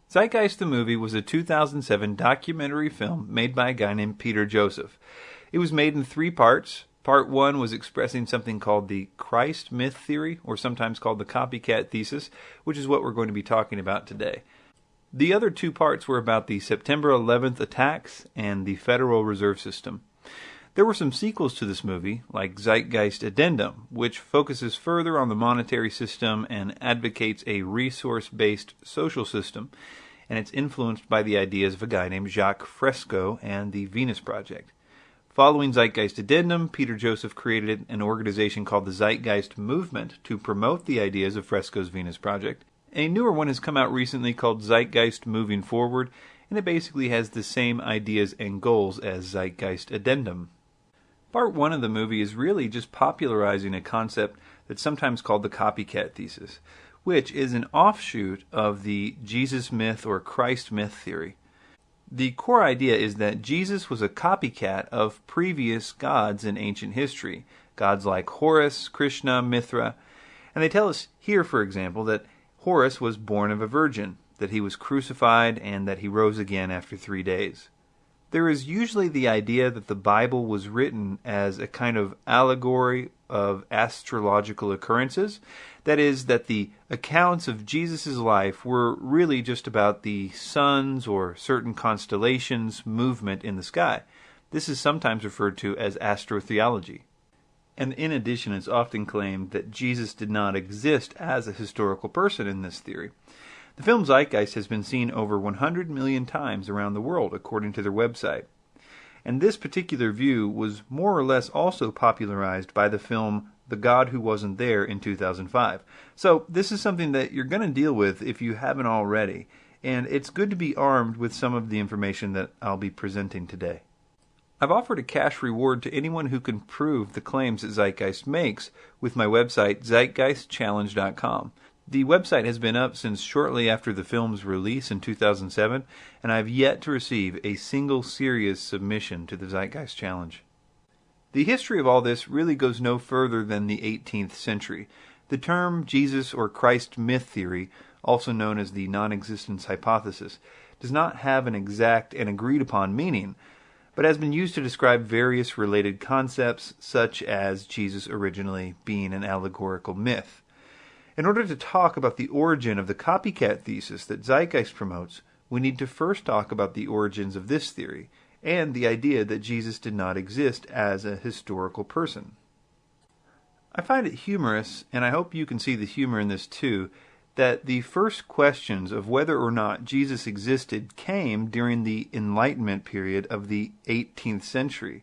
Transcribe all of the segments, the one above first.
Zeitgeist the movie was a 2007 documentary film made by a guy named Peter Joseph. It was made in 3 parts. Part 1 was expressing something called the Christ myth theory, or sometimes called the copycat thesis, which is what we're going to be talking about today. The other 2 parts were about the September 11th attacks and the Federal Reserve System. There were some sequels to this movie, like Zeitgeist Addendum, which focuses further on the monetary system and advocates a resource-based social system, and it's influenced by the ideas of a guy named Jacques Fresco and the Venus Project. Following Zeitgeist Addendum, Peter Joseph created an organization called the Zeitgeist Movement to promote the ideas of Fresco's Venus Project. A newer one has come out recently called Zeitgeist Moving Forward, and it basically has the same ideas and goals as Zeitgeist Addendum. Part 1 of the movie is really just popularizing a concept that's sometimes called the copycat thesis, which is an offshoot of the Jesus myth or Christ myth theory. The core idea is that Jesus was a copycat of previous gods in ancient history, gods like Horus, Krishna, Mithra, and they tell us here, for example, that Horus was born of a virgin, that he was crucified, and that he rose again after 3 days. There is usually the idea that the Bible was written as a kind of allegory of astrological occurrences. That is, that the accounts of Jesus' life were really just about the suns or certain constellations' movement in the sky. This is sometimes referred to as astrotheology. And in addition, it's often claimed that Jesus did not exist as a historical person in this theory. The film Zeitgeist has been seen over 100 million times around the world, according to their website. And this particular view was more or less also popularized by the film The God Who Wasn't There in 2005. So this is something that you're going to deal with if you haven't already, and it's good to be armed with some of the information that I'll be presenting today. I've offered a cash reward to anyone who can prove the claims that Zeitgeist makes with my website, zeitgeistchallenge.com. The website has been up since shortly after the film's release in 2007, and I've yet to receive a single serious submission to the Zeitgeist Challenge. The history of all this really goes no further than the 18th century. The term Jesus or Christ myth theory, also known as the non-existence hypothesis, does not have an exact and agreed-upon meaning, but has been used to describe various related concepts, such as Jesus originally being an allegorical myth. In order to talk about the origin of the copycat thesis that Zeitgeist promotes, we need to first talk about the origins of this theory, and the idea that Jesus did not exist as a historical person. I find it humorous, and I hope you can see the humor in this too, that the first questions of whether or not Jesus existed came during the Enlightenment period of the 18th century.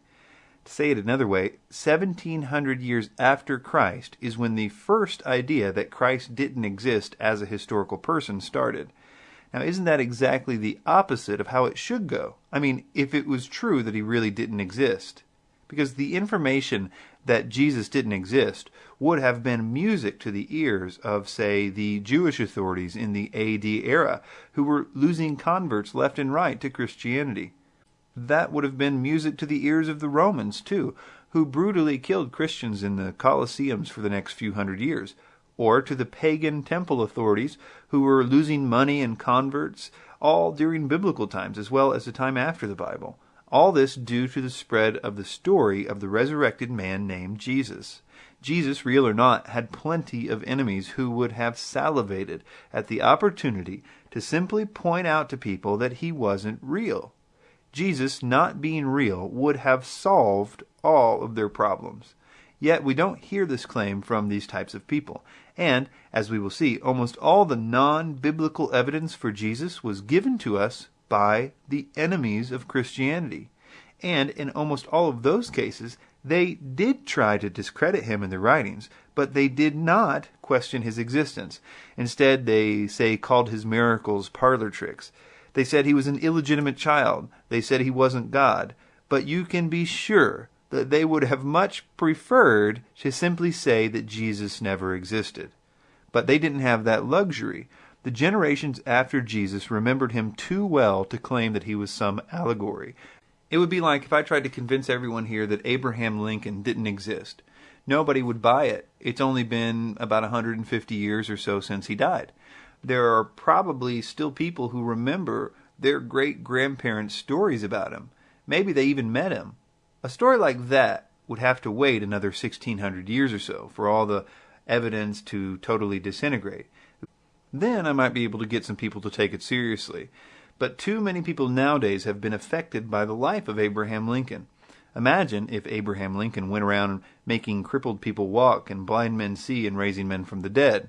To say it another way, 1700 years after Christ is when the first idea that Christ didn't exist as a historical person started. Now, isn't that exactly the opposite of how it should go? I mean, if it was true that he really didn't exist. Because the information that Jesus didn't exist would have been music to the ears of, say, the Jewish authorities in the AD era, who were losing converts left and right to Christianity. That would have been music to the ears of the Romans, too, who brutally killed Christians in the Colosseums for the next few hundred years, or to the pagan temple authorities who were losing money and converts, all during biblical times as well as the time after the Bible. All this due to the spread of the story of the resurrected man named Jesus. Jesus, real or not, had plenty of enemies who would have salivated at the opportunity to simply point out to people that he wasn't real. Jesus not being real would have solved all of their problems. Yet we don't hear this claim from these types of people. And, as we will see, almost all the non-biblical evidence for Jesus was given to us by the enemies of Christianity. And in almost all of those cases, they did try to discredit him in their writings, but they did not question his existence. Instead, they called his miracles parlor tricks. They said he was an illegitimate child. They said he wasn't God. But you can be sure that they would have much preferred to simply say that Jesus never existed. But they didn't have that luxury. The generations after Jesus remembered him too well to claim that he was some allegory. It would be like if I tried to convince everyone here that Abraham Lincoln didn't exist. Nobody would buy it. It's only been about 150 years or so since he died. there are probably still people who remember their great-grandparents' stories about him. Maybe they even met him. A story like that would have to wait another 1,600 years or so for all the evidence to totally disintegrate. Then I might be able to get some people to take it seriously. But too many people nowadays have been affected by the life of Abraham Lincoln. Imagine if Abraham Lincoln went around making crippled people walk and blind men see and raising men from the dead.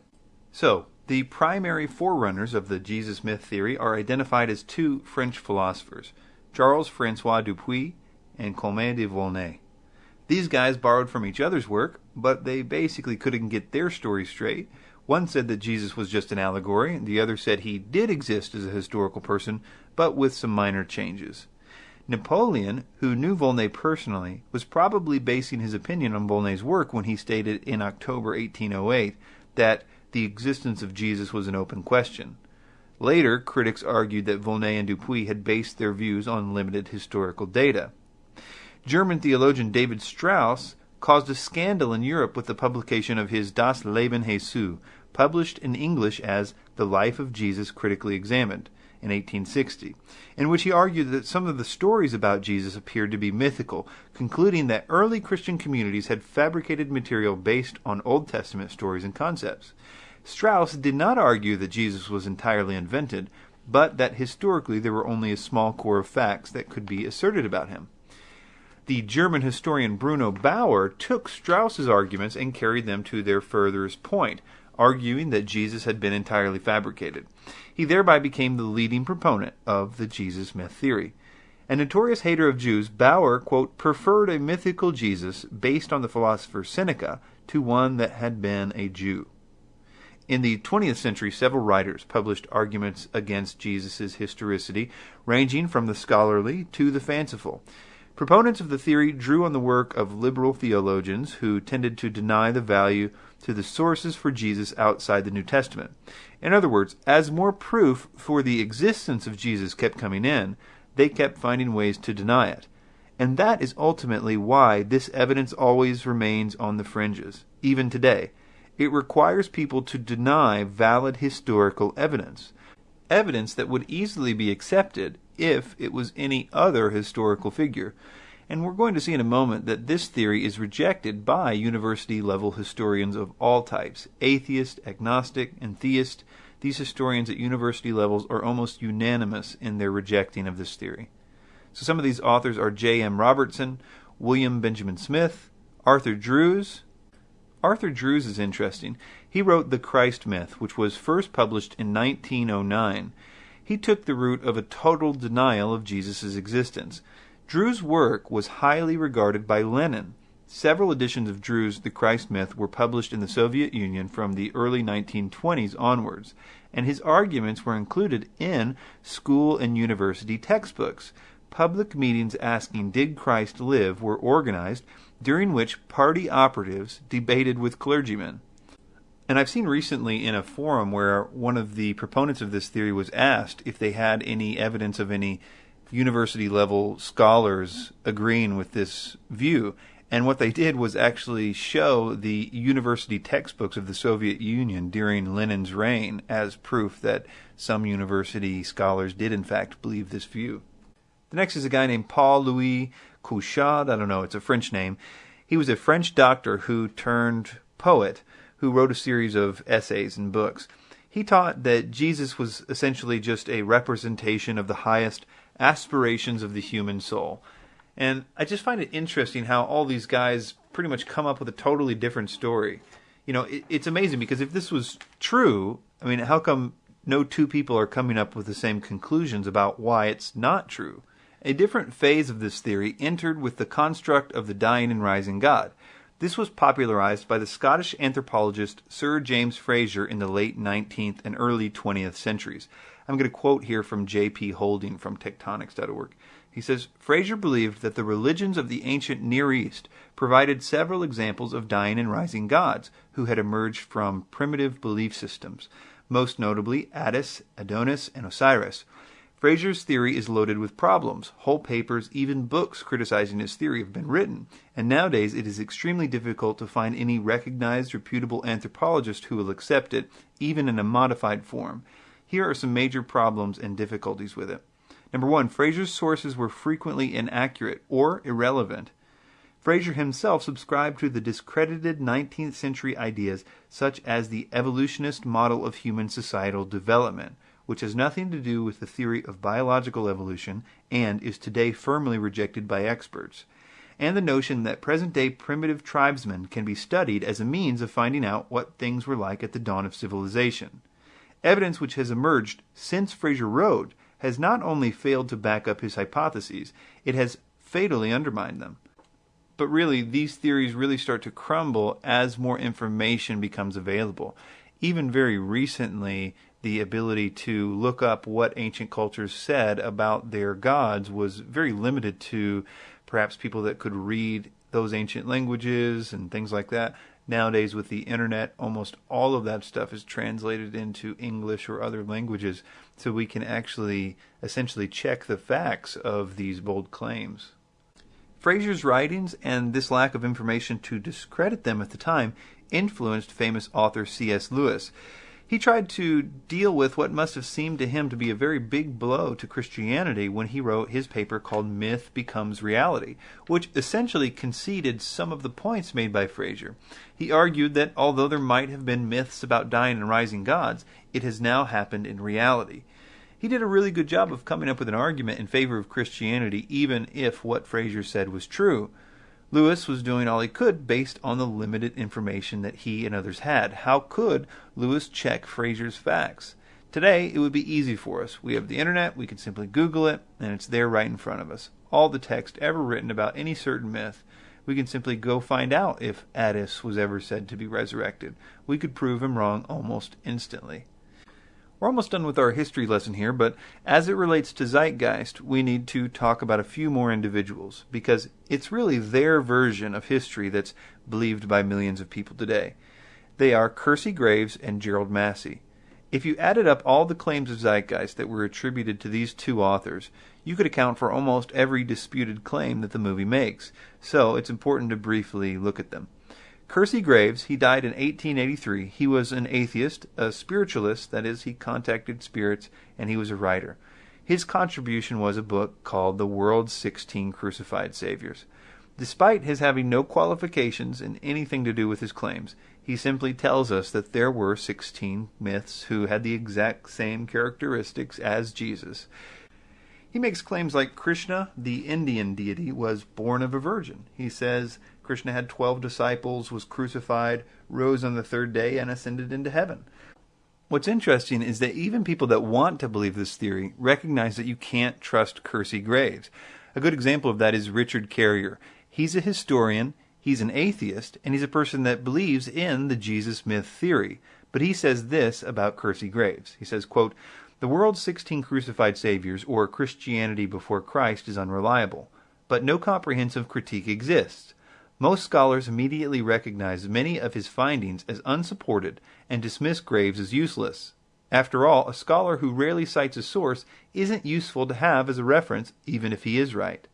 So, the primary forerunners of the Jesus myth theory are identified as two French philosophers, Charles-François Dupuy and Comte de Volney. These guys borrowed from each other's work, but they basically couldn't get their story straight. One said that Jesus was just an allegory, and the other said he did exist as a historical person, but with some minor changes. Napoleon, who knew Volney personally, was probably basing his opinion on Volney's work when he stated in October 1808 that the existence of Jesus was an open question. Later, critics argued that Volney and Dupuy had based their views on limited historical data. German theologian David Strauss caused a scandal in Europe with the publication of his Das Leben Jesu, published in English as The Life of Jesus Critically Examined, in 1860, in which he argued that some of the stories about Jesus appeared to be mythical, concluding that early Christian communities had fabricated material based on Old Testament stories and concepts. Strauss did not argue that Jesus was entirely invented, but that historically there were only a small core of facts that could be asserted about him. The German historian Bruno Bauer took Strauss's arguments and carried them to their furthest point, arguing that Jesus had been entirely fabricated. He thereby became the leading proponent of the Jesus myth theory. A notorious hater of Jews, Bauer, quote, preferred a mythical Jesus based on the philosopher Seneca to one that had been a Jew. In the 20th century, several writers published arguments against Jesus' historicity, ranging from the scholarly to the fanciful. Proponents of the theory drew on the work of liberal theologians who tended to deny the value to the sources for Jesus outside the New Testament. In other words, as more proof for the existence of Jesus kept coming in, they kept finding ways to deny it. And that is ultimately why this evidence always remains on the fringes, even today. It requires people to deny valid historical evidence. Evidence that would easily be accepted if it was any other historical figure. And we're going to see in a moment that this theory is rejected by university-level historians of all types, atheist, agnostic, and theist. These historians at university levels are almost unanimous in their rejecting of this theory. So some of these authors are J.M. Robertson, William Benjamin Smith, Arthur Drews. Arthur Drews is interesting. He wrote The Christ Myth, which was first published in 1909. He took the route of a total denial of Jesus' existence. Drews' work was highly regarded by Lenin. Several editions of Drews' The Christ Myth were published in the Soviet Union from the early 1920s onwards, and his arguments were included in school and university textbooks. Public meetings asking, "Did Christ live?" were organized, during which party operatives debated with clergymen. And I've seen recently in a forum where one of the proponents of this theory was asked if they had any evidence of any university-level scholars agreeing with this view. And what they did was actually show the university textbooks of the Soviet Union during Lenin's reign as proof that some university scholars did in fact believe this view. The next is a guy named Paul-Louis Couchard. I don't know, it's a French name. He was a French doctor who turned poet, who wrote a series of essays and books. He taught that Jesus was essentially just a representation of the highest aspirations of the human soul. And I just find it interesting how all these guys pretty much come up with a totally different story. You know, it's amazing because if this was true, I mean, how come no two people are coming up with the same conclusions about why it's not true? A different phase of this theory entered with the construct of the dying and rising God. This was popularized by the Scottish anthropologist Sir James Frazer in the late 19th and early 20th centuries. I'm going to quote here from J.P. Holding from tectonics.org. He says, Frazer believed that the religions of the ancient Near East provided several examples of dying and rising gods who had emerged from primitive belief systems, most notably Attis, Adonis, and Osiris. Fraser's theory is loaded with problems. Whole papers, even books criticizing his theory have been written, and nowadays it is extremely difficult to find any recognized, reputable anthropologist who will accept it, even in a modified form. Here are some major problems and difficulties with it. Number one, Fraser's sources were frequently inaccurate or irrelevant. Fraser himself subscribed to the discredited 19th century ideas such as the evolutionist model of human societal development, which has nothing to do with the theory of biological evolution and is today firmly rejected by experts, and the notion that present-day primitive tribesmen can be studied as a means of finding out what things were like at the dawn of civilization. Evidence which has emerged since Fraser wrote has not only failed to back up his hypotheses, it has fatally undermined them. But really, these theories really start to crumble as more information becomes available. Even very recently, the ability to look up what ancient cultures said about their gods was very limited to perhaps people that could read those ancient languages and things like that. Nowadays, with the internet, almost all of that stuff is translated into English or other languages, so we can actually essentially check the facts of these bold claims. Fraser's writings and this lack of information to discredit them at the time influenced famous author C.S. Lewis. He tried to deal with what must have seemed to him to be a very big blow to Christianity when he wrote his paper called Myth Becomes Reality, which essentially conceded some of the points made by Fraser. He argued that although there might have been myths about dying and rising gods, it has now happened in reality. He did a really good job of coming up with an argument in favor of Christianity, even if what Fraser said was true. Lewis was doing all he could based on the limited information that he and others had. How could Lewis check Fraser's facts? Today, it would be easy for us. We have the internet, we can simply Google it, and it's there right in front of us. All the text ever written about any certain myth. We can simply go find out if Attis was ever said to be resurrected. We could prove him wrong almost instantly. We're almost done with our history lesson here, but as it relates to Zeitgeist, we need to talk about a few more individuals, because it's really their version of history that's believed by millions of people today. They are Kersey Graves and Gerald Massey. If you added up all the claims of Zeitgeist that were attributed to these two authors, you could account for almost every disputed claim that the movie makes, so it's important to briefly look at them. Kersey Graves, he died in 1883. He was an atheist, a spiritualist, that is, he contacted spirits, and he was a writer. His contribution was a book called The World's 16 Crucified Saviors. Despite his having no qualifications in anything to do with his claims, he simply tells us that there were 16 myths who had the exact same characteristics as Jesus. He makes claims like Krishna, the Indian deity, was born of a virgin. He says Krishna had 12 disciples, was crucified, rose on the third day, and ascended into heaven. What's interesting is that even people that want to believe this theory recognize that you can't trust Kersey Graves. A good example of that is Richard Carrier. He's a historian, he's an atheist, and he's a person that believes in the Jesus myth theory. But he says this about Kersey Graves. He says, quote, "The world's 16 crucified saviors, or Christianity before Christ, is unreliable, but no comprehensive critique exists. Most scholars immediately recognize many of his findings as unsupported and dismiss Graves as useless. After all, a scholar who rarely cites a source isn't useful to have as a reference, even if he is right.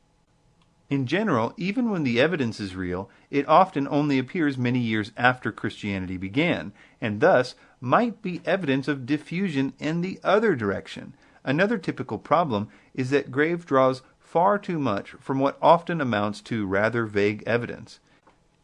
In general, even when the evidence is real, it often only appears many years after Christianity began, and thus might be evidence of diffusion in the other direction. Another typical problem is that Graves draws far too much from what often amounts to rather vague evidence."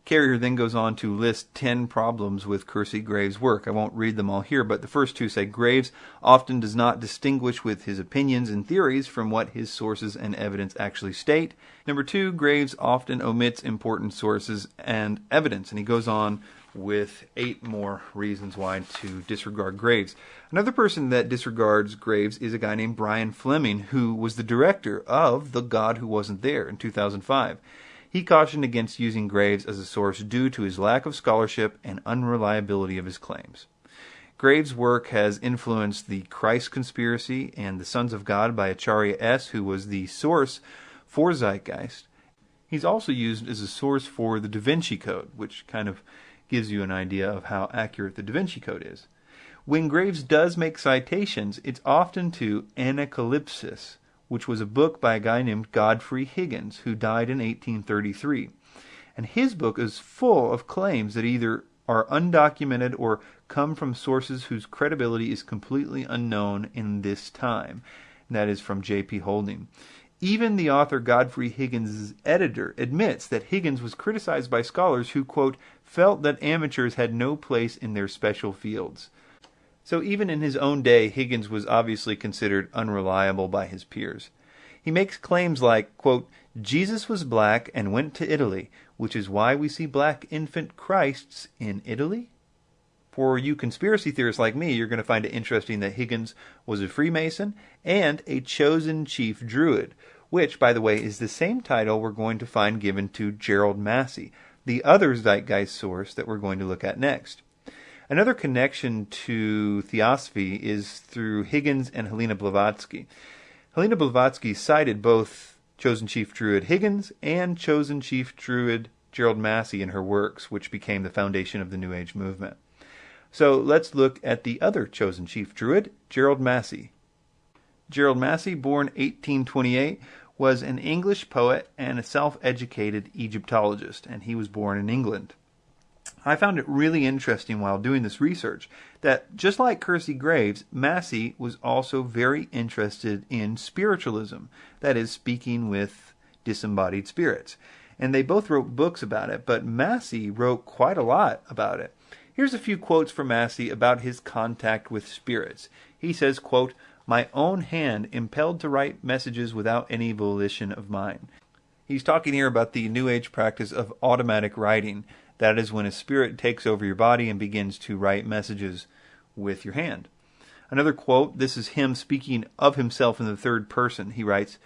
Carrier then goes on to list 10 problems with Kersey Graves' work. I won't read them all here, but the first two say Graves often does not distinguish with his opinions and theories from what his sources and evidence actually state. Number 2, Graves often omits important sources and evidence, and he goes on with 8 more reasons why to disregard Graves. Another person that disregards Graves is a guy named Brian Fleming, who was the director of The God Who Wasn't There in 2005. He cautioned against using Graves as a source due to his lack of scholarship and unreliability of his claims. Graves' work has influenced the Christ Conspiracy and the Sons of God by Acharya S., who was the source for Zeitgeist. He's also used as a source for the Da Vinci Code, which kind of gives you an idea of how accurate the Da Vinci Code is. When Graves does make citations, it's often to Anacalypsis, which was a book by a guy named Godfrey Higgins, who died in 1833. And his book is full of claims that either are undocumented or come from sources whose credibility is completely unknown in this time. And that is from J.P. Holding. Even the author Godfrey Higgins' editor admits that Higgins was criticized by scholars who, quote, felt that amateurs had no place in their special fields. So even in his own day, Higgins was obviously considered unreliable by his peers. He makes claims like, quote, Jesus was black and went to Italy, which is why we see black infant Christs in Italy? For you conspiracy theorists like me, you're going to find it interesting that Higgins was a Freemason and a chosen chief druid, which, by the way, is the same title we're going to find given to Gerald Massey, the other Zeitgeist source that we're going to look at next. Another connection to theosophy is through Higgins and Helena Blavatsky. Helena Blavatsky cited both Chosen Chief Druid Higgins and Chosen Chief Druid Gerald Massey in her works, which became the foundation of the New Age movement. So let's look at the other Chosen Chief Druid, Gerald Massey. Gerald Massey, born 1828, was an English poet and a self-educated Egyptologist, and he was born in England. I found it really interesting while doing this research that, just like Kersey Graves, Massey was also very interested in spiritualism, that is, speaking with disembodied spirits. And they both wrote books about it, but Massey wrote quite a lot about it. Here's a few quotes from Massey about his contact with spirits. He says, quote, my own hand impelled to write messages without any volition of mine. He's talking here about the New Age practice of automatic writing. That is when a spirit takes over your body and begins to write messages with your hand. Another quote, this is him speaking of himself in the third person. He writes,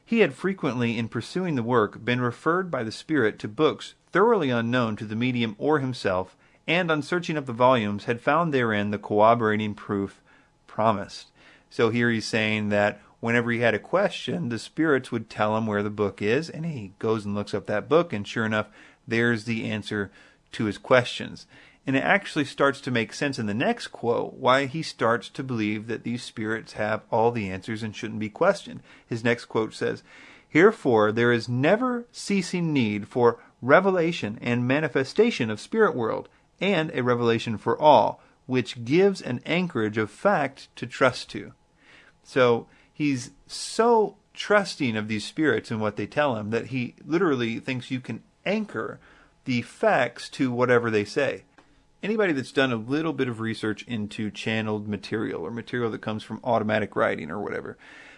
he had frequently, in pursuing the work, been referred by the spirit to books thoroughly unknown to the medium or himself, and on searching up the volumes had found therein the corroborating proof promised. So here he's saying that whenever he had a question, the spirits would tell him where the book is, and he goes and looks up that book, and sure enough, there's the answer to his questions. And it actually starts to make sense in the next quote why he starts to believe that these spirits have all the answers and shouldn't be questioned. His next quote says, herefore there is never ceasing need for revelation and manifestation of spirit world, and a revelation for all, which gives an anchorage of fact to trust to. So he's so trusting of these spirits and what they tell him that he literally thinks you can anchor the facts to whatever they say. Anybody that's done a little bit of research into channeled material or material that comes from automatic writing or whatever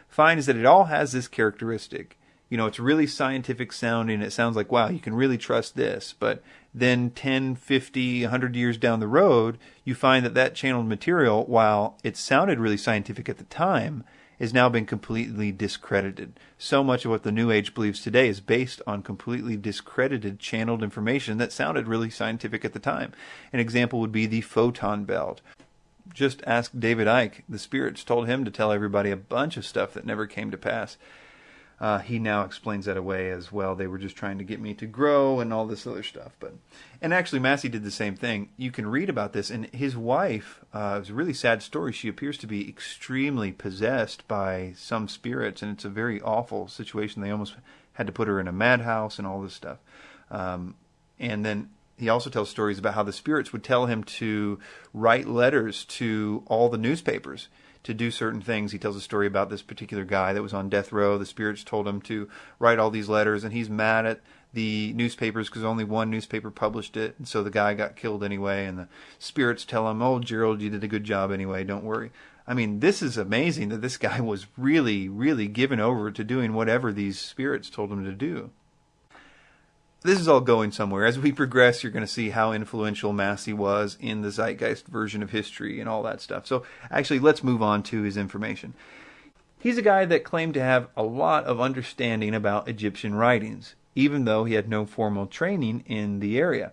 finds that it all has this characteristic. You know, it's really scientific sounding. It sounds like, wow, you can really trust this. But then 10, 50, 100 years down the road, you find that that channeled material, while it sounded really scientific at the time, has now been completely discredited. So much of what the New Age believes today is based on completely discredited channeled information that sounded really scientific at the time. An example would be the photon belt. Just ask David Icke. The spirits told him to tell everybody a bunch of stuff that never came to pass. He now explains that away as well. They were just trying to get me to grow and all this other stuff. And actually, Massey did the same thing. You can read about this. And his wife, it was a really sad story. She appears to be extremely possessed by some spirits, and it's a very awful situation. They almost had to put her in a madhouse and all this stuff. And then he also tells stories about how the spirits would tell him to write letters to all the newspapers to do certain things. He tells a story about this particular guy that was on death row. The spirits told him to write all these letters, and he's mad at the newspapers because only one newspaper published it, and so the guy got killed anyway, and the spirits tell him, oh, Gerald, you did a good job anyway, don't worry. I mean, this is amazing that this guy was really, really given over to doing whatever these spirits told him to do. This is all going somewhere. As we progress, you're going to see how influential Massey was in the Zeitgeist version of history and all that stuff. So actually, let's move on to his information. He's a guy that claimed to have a lot of understanding about Egyptian writings, even though he had no formal training in the area.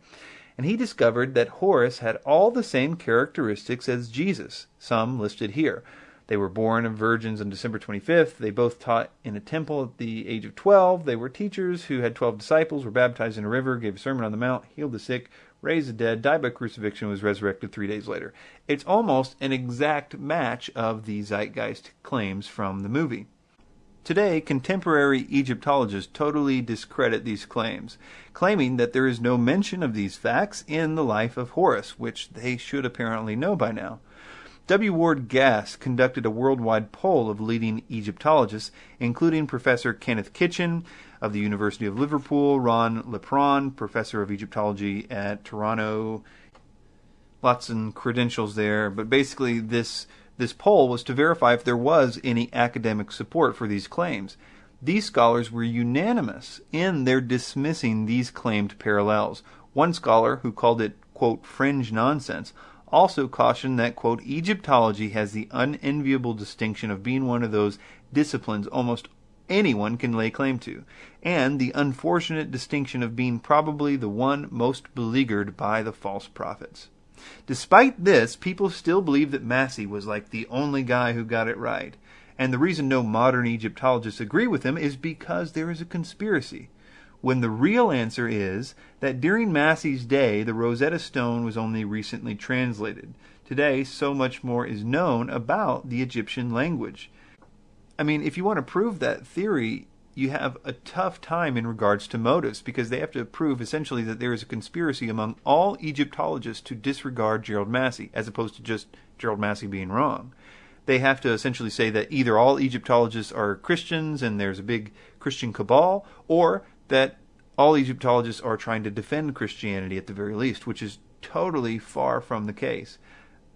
And he discovered that Horus had all the same characteristics as Jesus, some listed here. They were born of virgins on December 25th. They both taught in a temple at the age of 12. They were teachers who had 12 disciples, were baptized in a river, gave a sermon on the mount, healed the sick, raised the dead, died by crucifixion, was resurrected 3 days later. It's almost an exact match of the Zeitgeist claims from the movie. Today, contemporary Egyptologists totally discredit these claims, claiming that there is no mention of these facts in the life of Horus, which they should apparently know by now. W. Ward Gass conducted a worldwide poll of leading Egyptologists, including Professor Kenneth Kitchen of the University of Liverpool, Ron Lepron, Professor of Egyptology at Toronto. Lots of credentials there, but basically this poll was to verify if there was any academic support for these claims. These scholars were unanimous in their dismissing these claimed parallels. One scholar, who called it, quote, fringe nonsense, also cautioned that, quote, Egyptology has the unenviable distinction of being one of those disciplines almost anyone can lay claim to, and the unfortunate distinction of being probably the one most beleaguered by the false prophets. Despite this, people still believe that Massey was like the only guy who got it right. And the reason no modern Egyptologists agree with him is because there is a conspiracy. When the real answer is that during Massey's day, the Rosetta Stone was only recently translated. Today, so much more is known about the Egyptian language. I mean, if you want to prove that theory, you have a tough time in regards to motives, because they have to prove essentially that there is a conspiracy among all Egyptologists to disregard Gerald Massey, as opposed to just Gerald Massey being wrong. They have to essentially say that either all Egyptologists are Christians and there's a big Christian cabal, or that all Egyptologists are trying to defend Christianity at the very least, which is totally far from the case.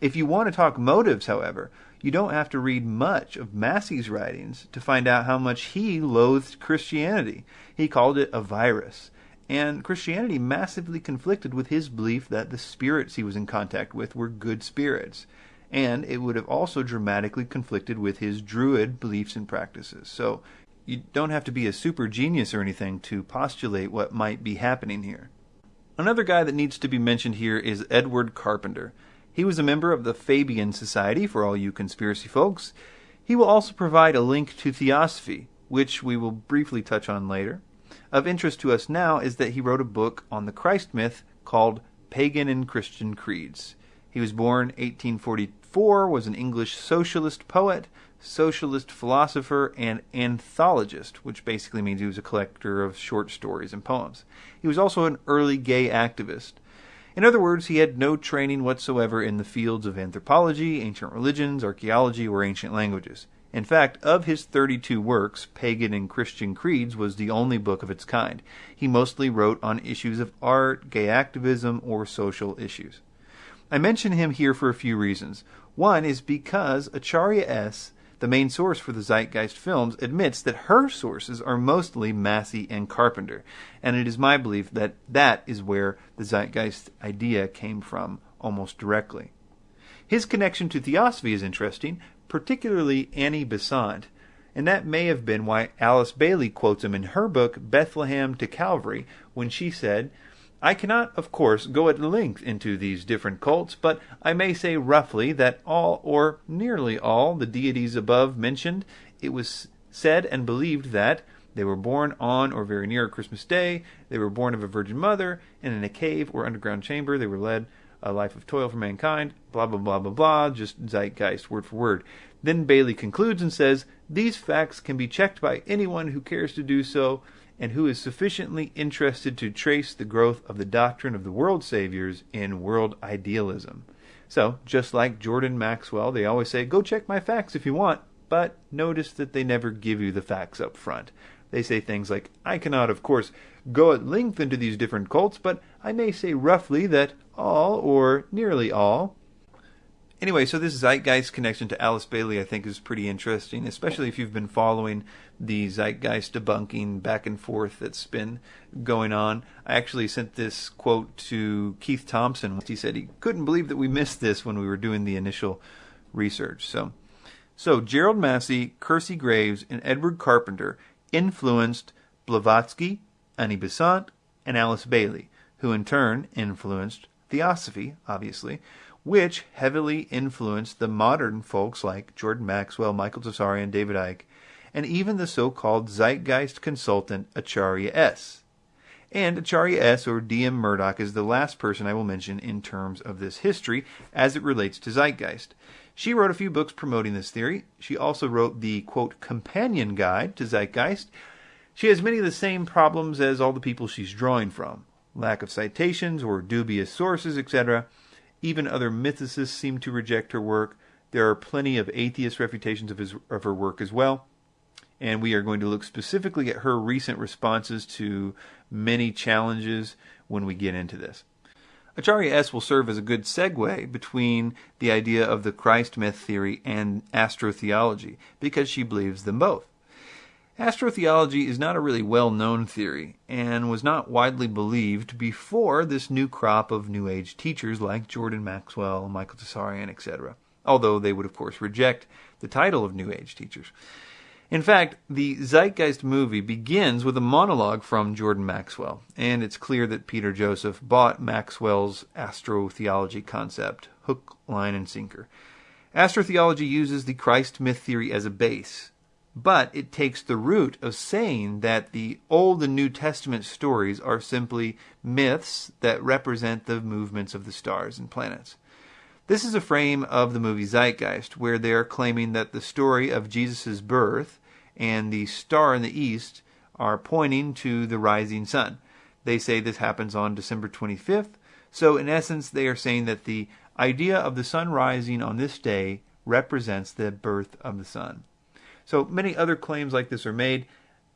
If you want to talk motives, however, you don't have to read much of Massey's writings to find out how much he loathed Christianity. He called it a virus. And Christianity massively conflicted with his belief that the spirits he was in contact with were good spirits. And it would have also dramatically conflicted with his Druid beliefs and practices. So you don't have to be a super genius or anything to postulate what might be happening here. Another guy that needs to be mentioned here is Edward Carpenter. He was a member of the Fabian Society, for all you conspiracy folks. He will also provide a link to Theosophy, which we will briefly touch on later. Of interest to us now is that he wrote a book on the Christ myth called Pagan and Christian Creeds. He was born 1844, was an English socialist poet, socialist philosopher, and anthologist, which basically means he was a collector of short stories and poems. He was also an early gay activist. In other words, he had no training whatsoever in the fields of anthropology, ancient religions, archaeology, or ancient languages. In fact, of his 32 works, Pagan and Christian Creeds was the only book of its kind. He mostly wrote on issues of art, gay activism, or social issues. I mention him here for a few reasons. One is because Acharya S., the main source for the Zeitgeist films, admits that her sources are mostly Massey and Carpenter, and it is my belief that that is where the Zeitgeist idea came from almost directly. His connection to Theosophy is interesting, particularly Annie Besant, and that may have been why Alice Bailey quotes him in her book Bethlehem to Calvary when she said, I cannot, of course, go at length into these different cults, but I may say roughly that all, or nearly all, the deities above mentioned, it was said and believed that they were born on or very near Christmas Day, they were born of a virgin mother, and in a cave or underground chamber they were led a life of toil for mankind, blah, blah, blah, blah, blah, just Zeitgeist, word for word. Then Bailey concludes and says, these facts can be checked by anyone who cares to do so, and who is sufficiently interested to trace the growth of the doctrine of the world saviors in world idealism. So, just like Jordan Maxwell, they always say, go check my facts if you want, but notice that they never give you the facts up front. They say things like, I cannot, of course, go at length into these different cults, but I may say roughly that all, or nearly all. Anyway, so this Zeitgeist connection to Alice Bailey I think is pretty interesting, especially if you've been following the Zeitgeist debunking back and forth that's been going on. I actually sent this quote to Keith Thompson. He said he couldn't believe that we missed this when we were doing the initial research. So Gerald Massey, Kersey Graves, and Edward Carpenter influenced Blavatsky, Annie Besant, and Alice Bailey, who in turn influenced Theosophy, obviously, which heavily influenced the modern folks like Jordan Maxwell, Michael Tsarian, David Icke, and even the so-called Zeitgeist consultant Acharya S. And Acharya S. or D.M. Murdoch is the last person I will mention in terms of this history as it relates to Zeitgeist. She wrote a few books promoting this theory. She also wrote the, quote, companion guide to Zeitgeist. She has many of the same problems as all the people she's drawing from. Lack of citations or dubious sources, etc. Even other mythicists seem to reject her work. There are plenty of atheist refutations of her work as well. And we are going to look specifically at her recent responses to many challenges when we get into this. Acharya S. will serve as a good segue between the idea of the Christ myth theory and astrotheology, because she believes them both. Astrotheology is not a really well-known theory, and was not widely believed before this new crop of New Age teachers like Jordan Maxwell, Michael Tsarian, etc., although they would of course reject the title of New Age teachers. In fact, the Zeitgeist movie begins with a monologue from Jordan Maxwell, and it's clear that Peter Joseph bought Maxwell's astrotheology concept, hook, line, and sinker. Astrotheology uses the Christ myth theory as a base, but it takes the root of saying that the Old and New Testament stories are simply myths that represent the movements of the stars and planets. This is a frame of the movie Zeitgeist, where they are claiming that the story of Jesus' birth and the star in the east are pointing to the rising sun. They say this happens on December 25th, so in essence they are saying that the idea of the sun rising on this day represents the birth of the sun. So many other claims like this are made.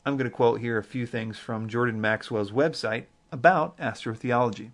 I'm going to quote here a few things from Jordan Maxwell's website about astrotheology.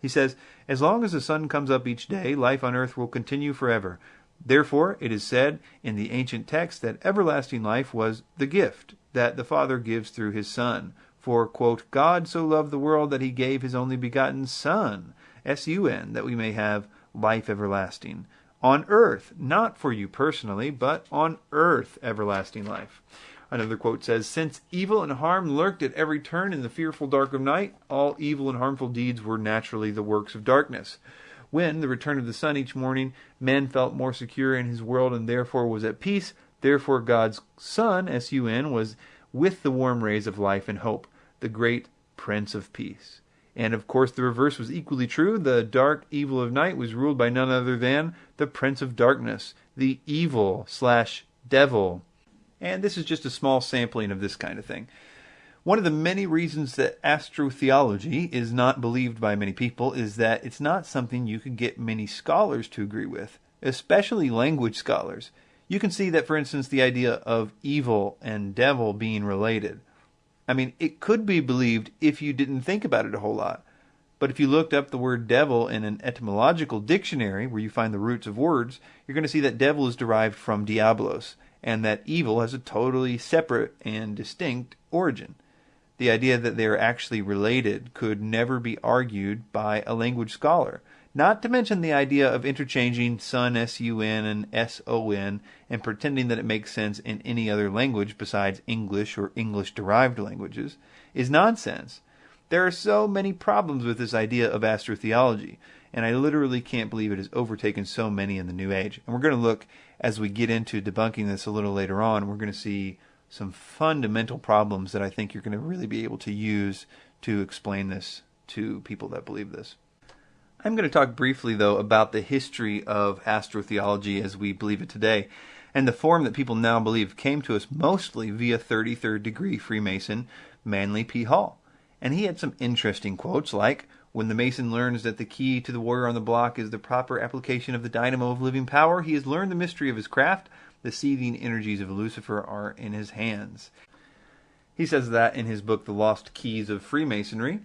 He says, "As long as the sun comes up each day, life on earth will continue forever. Therefore, it is said in the ancient text that everlasting life was the gift that the Father gives through his Son. For, quote, God so loved the world that he gave his only begotten Son, S-U-N, that we may have life everlasting. On earth, not for you personally, but on earth everlasting life." Another quote says, "Since evil and harm lurked at every turn in the fearful dark of night, all evil and harmful deeds were naturally the works of darkness. When, the return of the sun each morning, man felt more secure in his world and therefore was at peace, therefore God's Son, S-U-N, was with the warm rays of life and hope, the great Prince of Peace." And of course the reverse was equally true. The dark evil of night was ruled by none other than the Prince of Darkness, the evil/devil. And this is just a small sampling of this kind of thing. One of the many reasons that astrotheology is not believed by many people is that it's not something you could get many scholars to agree with, especially language scholars. You can see that, for instance, the idea of evil and devil being related. I mean, it could be believed if you didn't think about it a whole lot. But if you looked up the word devil in an etymological dictionary, where you find the roots of words, you're going to see that devil is derived from diabolos, and that evil has a totally separate and distinct origin. The idea that they are actually related could never be argued by a language scholar. Not to mention the idea of interchanging sun, S-U-N, and S-O-N, and pretending that it makes sense in any other language besides English or English-derived languages, is nonsense. There are so many problems with this idea of astrotheology, and I literally can't believe it has overtaken so many in the New Age. And we're going to look, as we get into debunking this a little later on, we're going to see some fundamental problems that I think you're going to really be able to use to explain this to people that believe this. I'm going to talk briefly, though, about the history of astrotheology as we believe it today, and the form that people now believe came to us mostly via 33rd degree Freemason Manly P. Hall. And he had some interesting quotes like, "When the Mason learns that the key to the warrior on the block is the proper application of the dynamo of living power, he has learned the mystery of his craft. The seething energies of Lucifer are in his hands." He says that in his book, The Lost Keys of Freemasonry.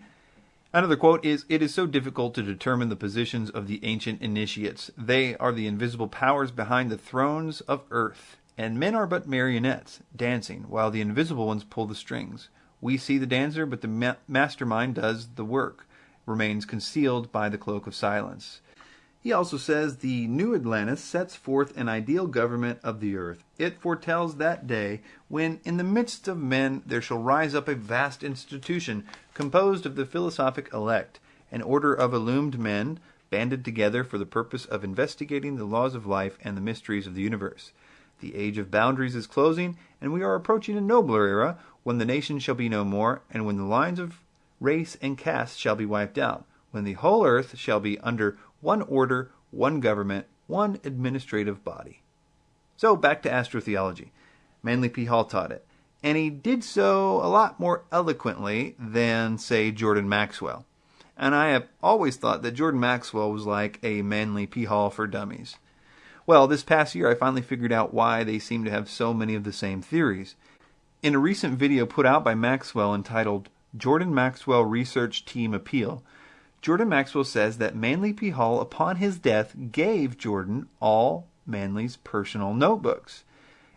Another quote is, "It is so difficult to determine the positions of the ancient initiates. They are the invisible powers behind the thrones of earth, and men are but marionettes, dancing, while the invisible ones pull the strings. We see the dancer, but the mastermind does the work, remains concealed by the cloak of silence." He also says the new Atlantis sets forth an ideal government of the earth. It foretells that day when in the midst of men there shall rise up a vast institution composed of the philosophic elect, an order of illumined men banded together for the purpose of investigating the laws of life and the mysteries of the universe. The age of boundaries is closing, and we are approaching a nobler era when the nation shall be no more, and when the lines of race and caste shall be wiped out, when the whole earth shall be under one order, one government, one administrative body. So back to astrotheology. Manly P. Hall taught it, and he did so a lot more eloquently than, say, Jordan Maxwell. And I have always thought that Jordan Maxwell was like a Manly P. Hall for dummies. Well, this past year I finally figured out why they seem to have so many of the same theories. In a recent video put out by Maxwell entitled Jordan Maxwell Research Team Appeal, Jordan Maxwell says that Manly P. Hall, upon his death, gave Jordan all Manly's personal notebooks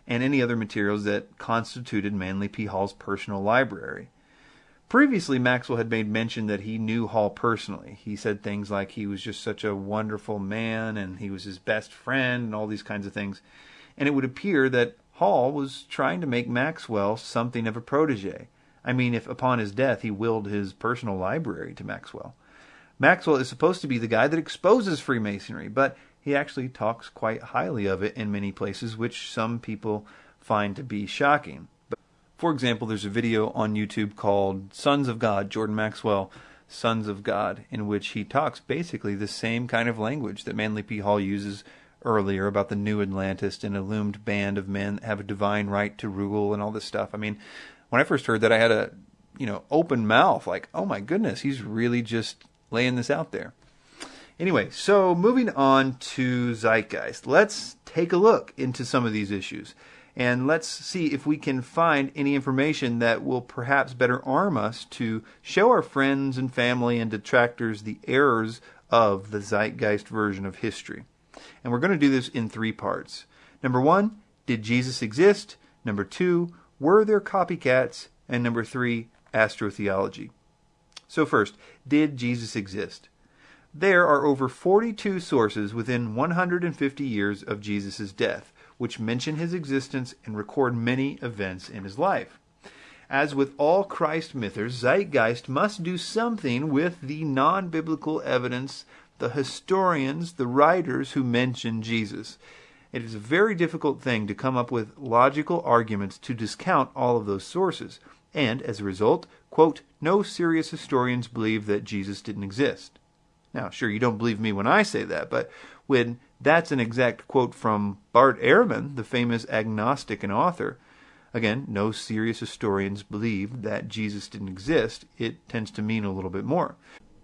and any other materials that constituted Manly P. Hall's personal library. Previously, Maxwell had made mention that he knew Hall personally. He said things like he was just such a wonderful man and he was his best friend and all these kinds of things. And it would appear that Hall was trying to make Maxwell something of a protege. I mean, if upon his death he willed his personal library to Maxwell. Maxwell is supposed to be the guy that exposes Freemasonry, but he actually talks quite highly of it in many places, which some people find to be shocking. For example, there's a video on YouTube called Sons of God, Jordan Maxwell, Sons of God, in which he talks basically the same kind of language that Manly P. Hall uses earlier about the new Atlantis, an illumined band of men that have a divine right to rule and all this stuff. I mean, when I first heard that, I had a, open mouth, like, oh my goodness, he's really just laying this out there. Anyway, so moving on to Zeitgeist, let's take a look into some of these issues. And let's see if we can find any information that will perhaps better arm us to show our friends and family and detractors the errors of the Zeitgeist version of history. And we're going to do this in 3 parts. Number 1, did Jesus exist? Number 2, were there copycats? And number 3, astrotheology. So first, did Jesus exist? There are over 42 sources within 150 years of Jesus' death, which mention his existence and record many events in his life. As with all Christ mythers, Zeitgeist must do something with the non-biblical evidence, the historians, the writers who mention Jesus. It is a very difficult thing to come up with logical arguments to discount all of those sources, and as a result, quote, no serious historians believe that Jesus didn't exist. Now, sure, you don't believe me when I say that, but when that's an exact quote from Bart Ehrman, the famous agnostic and author, again, no serious historians believe that Jesus didn't exist, it tends to mean a little bit more.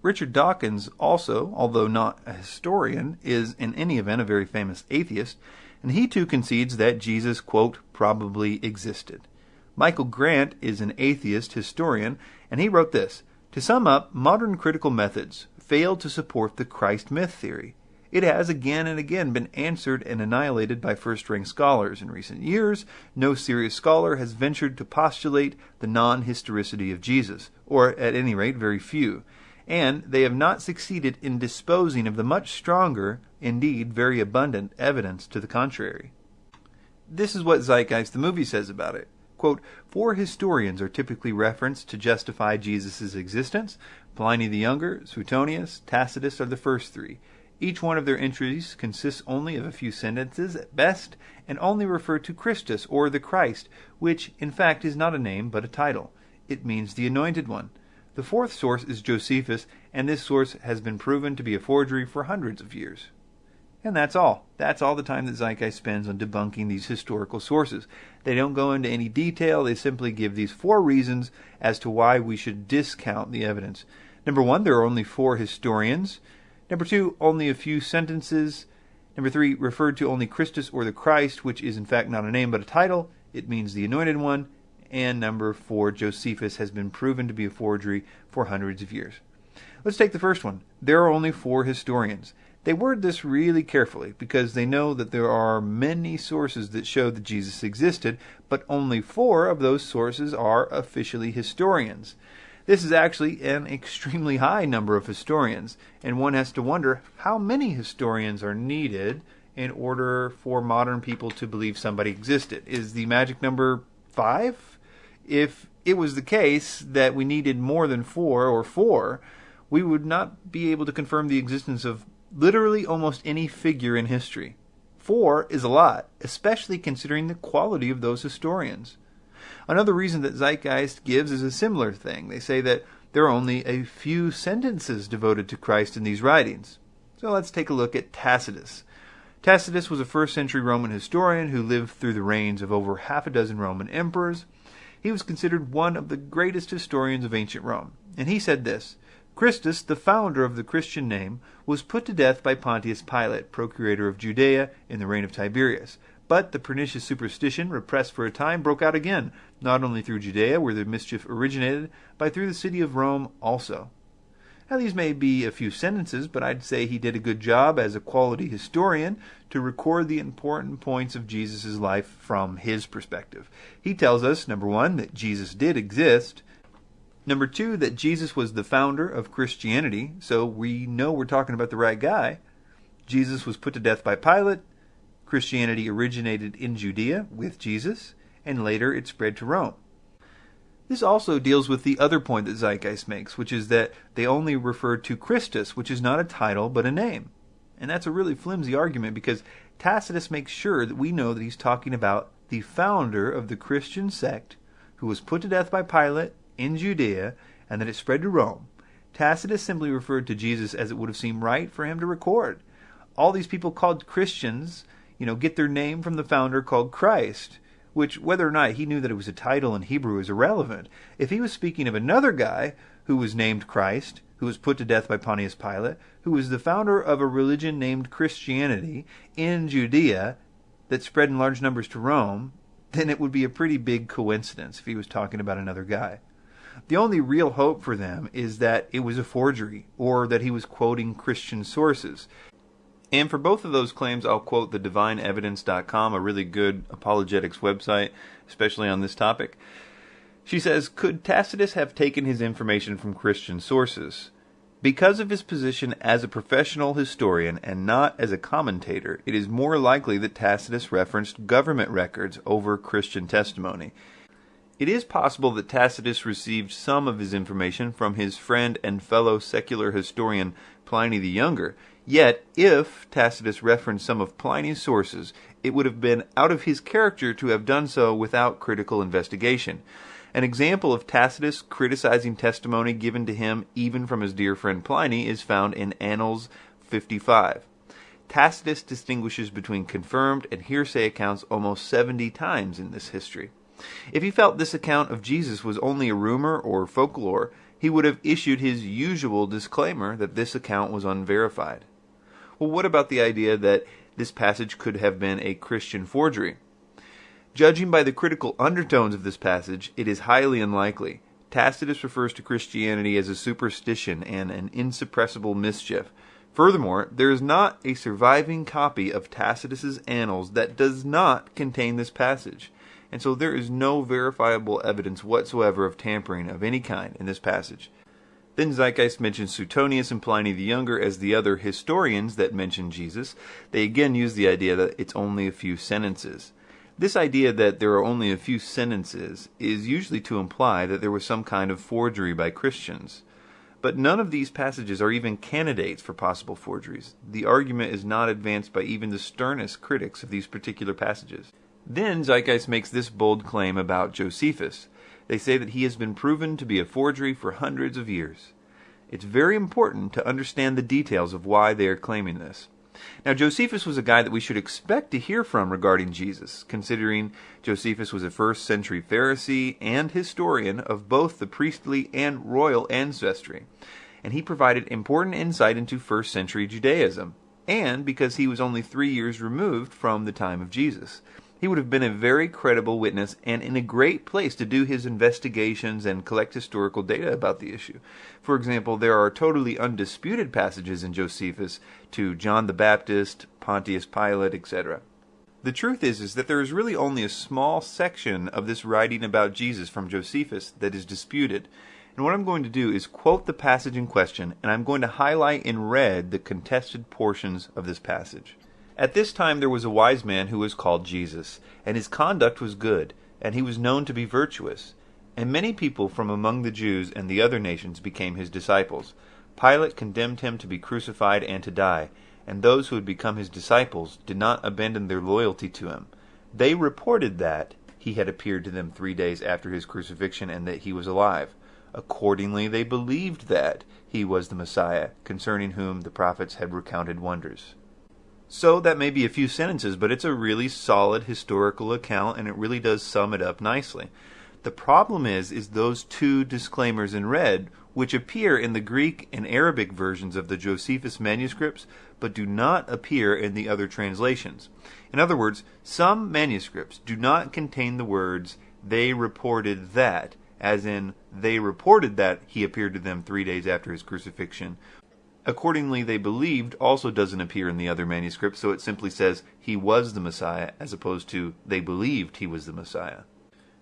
Richard Dawkins also, although not a historian, is in any event a very famous atheist, and he too concedes that Jesus, quote, probably existed. Michael Grant is an atheist historian, and he wrote this, to sum up, modern critical methods failed to support the Christ myth theory. It has again and again been answered and annihilated by first-rank scholars. In recent years, no serious scholar has ventured to postulate the non-historicity of Jesus, or at any rate, very few, and they have not succeeded in disposing of the much stronger, indeed very abundant, evidence to the contrary. This is what Zeitgeist the movie says about it. Quote, 4 historians are typically referenced to justify Jesus' existence. Pliny the Younger, Suetonius, Tacitus are the first 3. Each one of their entries consists only of a few sentences at best, and only refer to Christus or the Christ, which in fact is not a name but a title. It means the Anointed One. The 4th source is Josephus, and this source has been proven to be a forgery for hundreds of years. And that's all. That's all the time that Zeitgeist spends on debunking these historical sources. They don't go into any detail. They simply give these 4 reasons as to why we should discount the evidence. Number 1, there are only 4 historians. Number 2, only a few sentences. Number 3, referred to only Christus or the Christ, which is in fact not a name but a title. It means the Anointed One. And number 4, Josephus has been proven to be a forgery for hundreds of years. Let's take the first one. There are only 4 historians. They word this really carefully because they know that there are many sources that show that Jesus existed, but only 4 of those sources are officially historians. This is actually an extremely high number of historians, and one has to wonder how many historians are needed in order for modern people to believe somebody existed. Is the magic number 5? If it was the case that we needed more than 4, we would not be able to confirm the existence of literally almost any figure in history. 4 is a lot, especially considering the quality of those historians. Another reason that Zeitgeist gives is a similar thing. They say that there are only a few sentences devoted to Christ in these writings. So let's take a look at Tacitus. Tacitus was a first-century Roman historian who lived through the reigns of over half a dozen Roman emperors. He was considered one of the greatest historians of ancient Rome, and he said this: Christus, the founder of the Christian name, was put to death by Pontius Pilate, procurator of Judea, in the reign of Tiberius. But the pernicious superstition, repressed for a time, broke out again, not only through Judea, where the mischief originated, but through the city of Rome also. Now, these may be a few sentences, but I'd say he did a good job as a quality historian to record the important points of Jesus' life from his perspective. He tells us, number one, that Jesus did exist. Number two, that Jesus was the founder of Christianity, so we know we're talking about the right guy. Jesus was put to death by Pilate. Christianity originated in Judea with Jesus, and later it spread to Rome. This also deals with the other point that Zeitgeist makes, which is that they only referred to Christus, which is not a title but a name. And that's a really flimsy argument because Tacitus makes sure that we know that he's talking about the founder of the Christian sect who was put to death by Pilate in Judea and that it spread to Rome. Tacitus simply referred to Jesus as it would have seemed right for him to record. All these people called Christians, get their name from the founder called Christ, which, whether or not he knew that it was a title in Hebrew, is irrelevant. If he was speaking of another guy who was named Christ, who was put to death by Pontius Pilate, who was the founder of a religion named Christianity in Judea that spread in large numbers to Rome, then it would be a pretty big coincidence if he was talking about another guy. The only real hope for them is that it was a forgery, or that he was quoting Christian sources. And for both of those claims, I'll quote the divineevidence.com, a really good apologetics website, especially on this topic. She says, could Tacitus have taken his information from Christian sources? Because of his position as a professional historian and not as a commentator, it is more likely that Tacitus referenced government records over Christian testimony. It is possible that Tacitus received some of his information from his friend and fellow secular historian Pliny the Younger. Yet, if Tacitus referenced some of Pliny's sources, it would have been out of his character to have done so without critical investigation. An example of Tacitus criticizing testimony given to him even from his dear friend Pliny is found in Annals 55. Tacitus distinguishes between confirmed and hearsay accounts almost 70 times in this history. If he felt this account of Jesus was only a rumor or folklore, he would have issued his usual disclaimer that this account was unverified. Well, what about the idea that this passage could have been a Christian forgery? Judging by the critical undertones of this passage, it is highly unlikely. Tacitus refers to Christianity as a superstition and an insuppressible mischief. Furthermore, there is not a surviving copy of Tacitus's Annals that does not contain this passage. And so there is no verifiable evidence whatsoever of tampering of any kind in this passage. Then Zeitgeist mentions Suetonius and Pliny the Younger as the other historians that mention Jesus. They again use the idea that it's only a few sentences. This idea that there are only a few sentences is usually to imply that there was some kind of forgery by Christians. But none of these passages are even candidates for possible forgeries. The argument is not advanced by even the sternest critics of these particular passages. Then Zeitgeist makes this bold claim about Josephus. They say that he has been proven to be a forgery for hundreds of years. It's very important to understand the details of why they are claiming this. Now, Josephus was a guy that we should expect to hear from regarding Jesus, considering Josephus was a first-century Pharisee and historian of both the priestly and royal ancestry, and he provided important insight into first-century Judaism, and because he was only 3 years removed from the time of Jesus. He would have been a very credible witness and in a great place to do his investigations and collect historical data about the issue. For example, there are totally undisputed passages in Josephus to John the Baptist, Pontius Pilate, etc. The truth is that there is really only a small section of this writing about Jesus from Josephus that is disputed. And what I'm going to do is quote the passage in question, and I'm going to highlight in red the contested portions of this passage. At this time there was a wise man who was called Jesus, and his conduct was good, and he was known to be virtuous. And many people from among the Jews and the other nations became his disciples. Pilate condemned him to be crucified and to die, and those who had become his disciples did not abandon their loyalty to him. They reported that he had appeared to them 3 days after his crucifixion and that he was alive. Accordingly, they believed that he was the Messiah, concerning whom the prophets had recounted wonders. So that may be a few sentences, but it's a really solid historical account, and it really does sum it up nicely. The problem is those two disclaimers in red, which appear in the Greek and Arabic versions of the Josephus manuscripts, but do not appear in the other translations. In other words, some manuscripts do not contain the words, "they reported that," as in, they reported that he appeared to them 3 days after his crucifixion. Accordingly, they believed also doesn't appear in the other manuscripts, so it simply says he was the Messiah, as opposed to they believed he was the Messiah.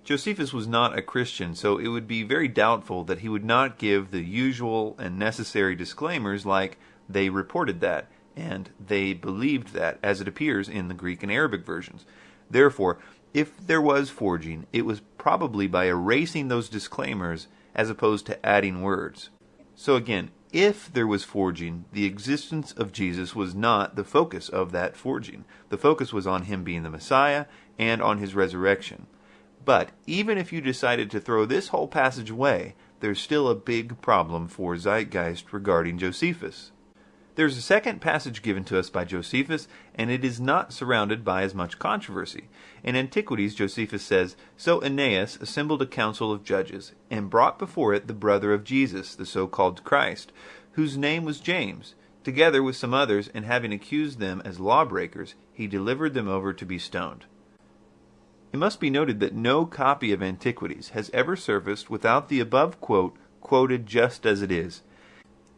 Josephus was not a Christian, so it would be very doubtful that he would not give the usual and necessary disclaimers like they reported that and they believed that, as it appears in the Greek and Arabic versions. Therefore, if there was forging, it was probably by erasing those disclaimers as opposed to adding words. So again, if there was forging, the existence of Jesus was not the focus of that forging. The focus was on him being the Messiah and on his resurrection. But even if you decided to throw this whole passage away, there's still a big problem for Zeitgeist regarding Josephus. There's a second passage given to us by Josephus, and it is not surrounded by as much controversy. In Antiquities, Josephus says, "So Aeneas assembled a council of judges, and brought before it the brother of Jesus, the so-called Christ, whose name was James, together with some others, and having accused them as lawbreakers, he delivered them over to be stoned." It must be noted that no copy of Antiquities has ever surfaced without the above quote quoted just as it is.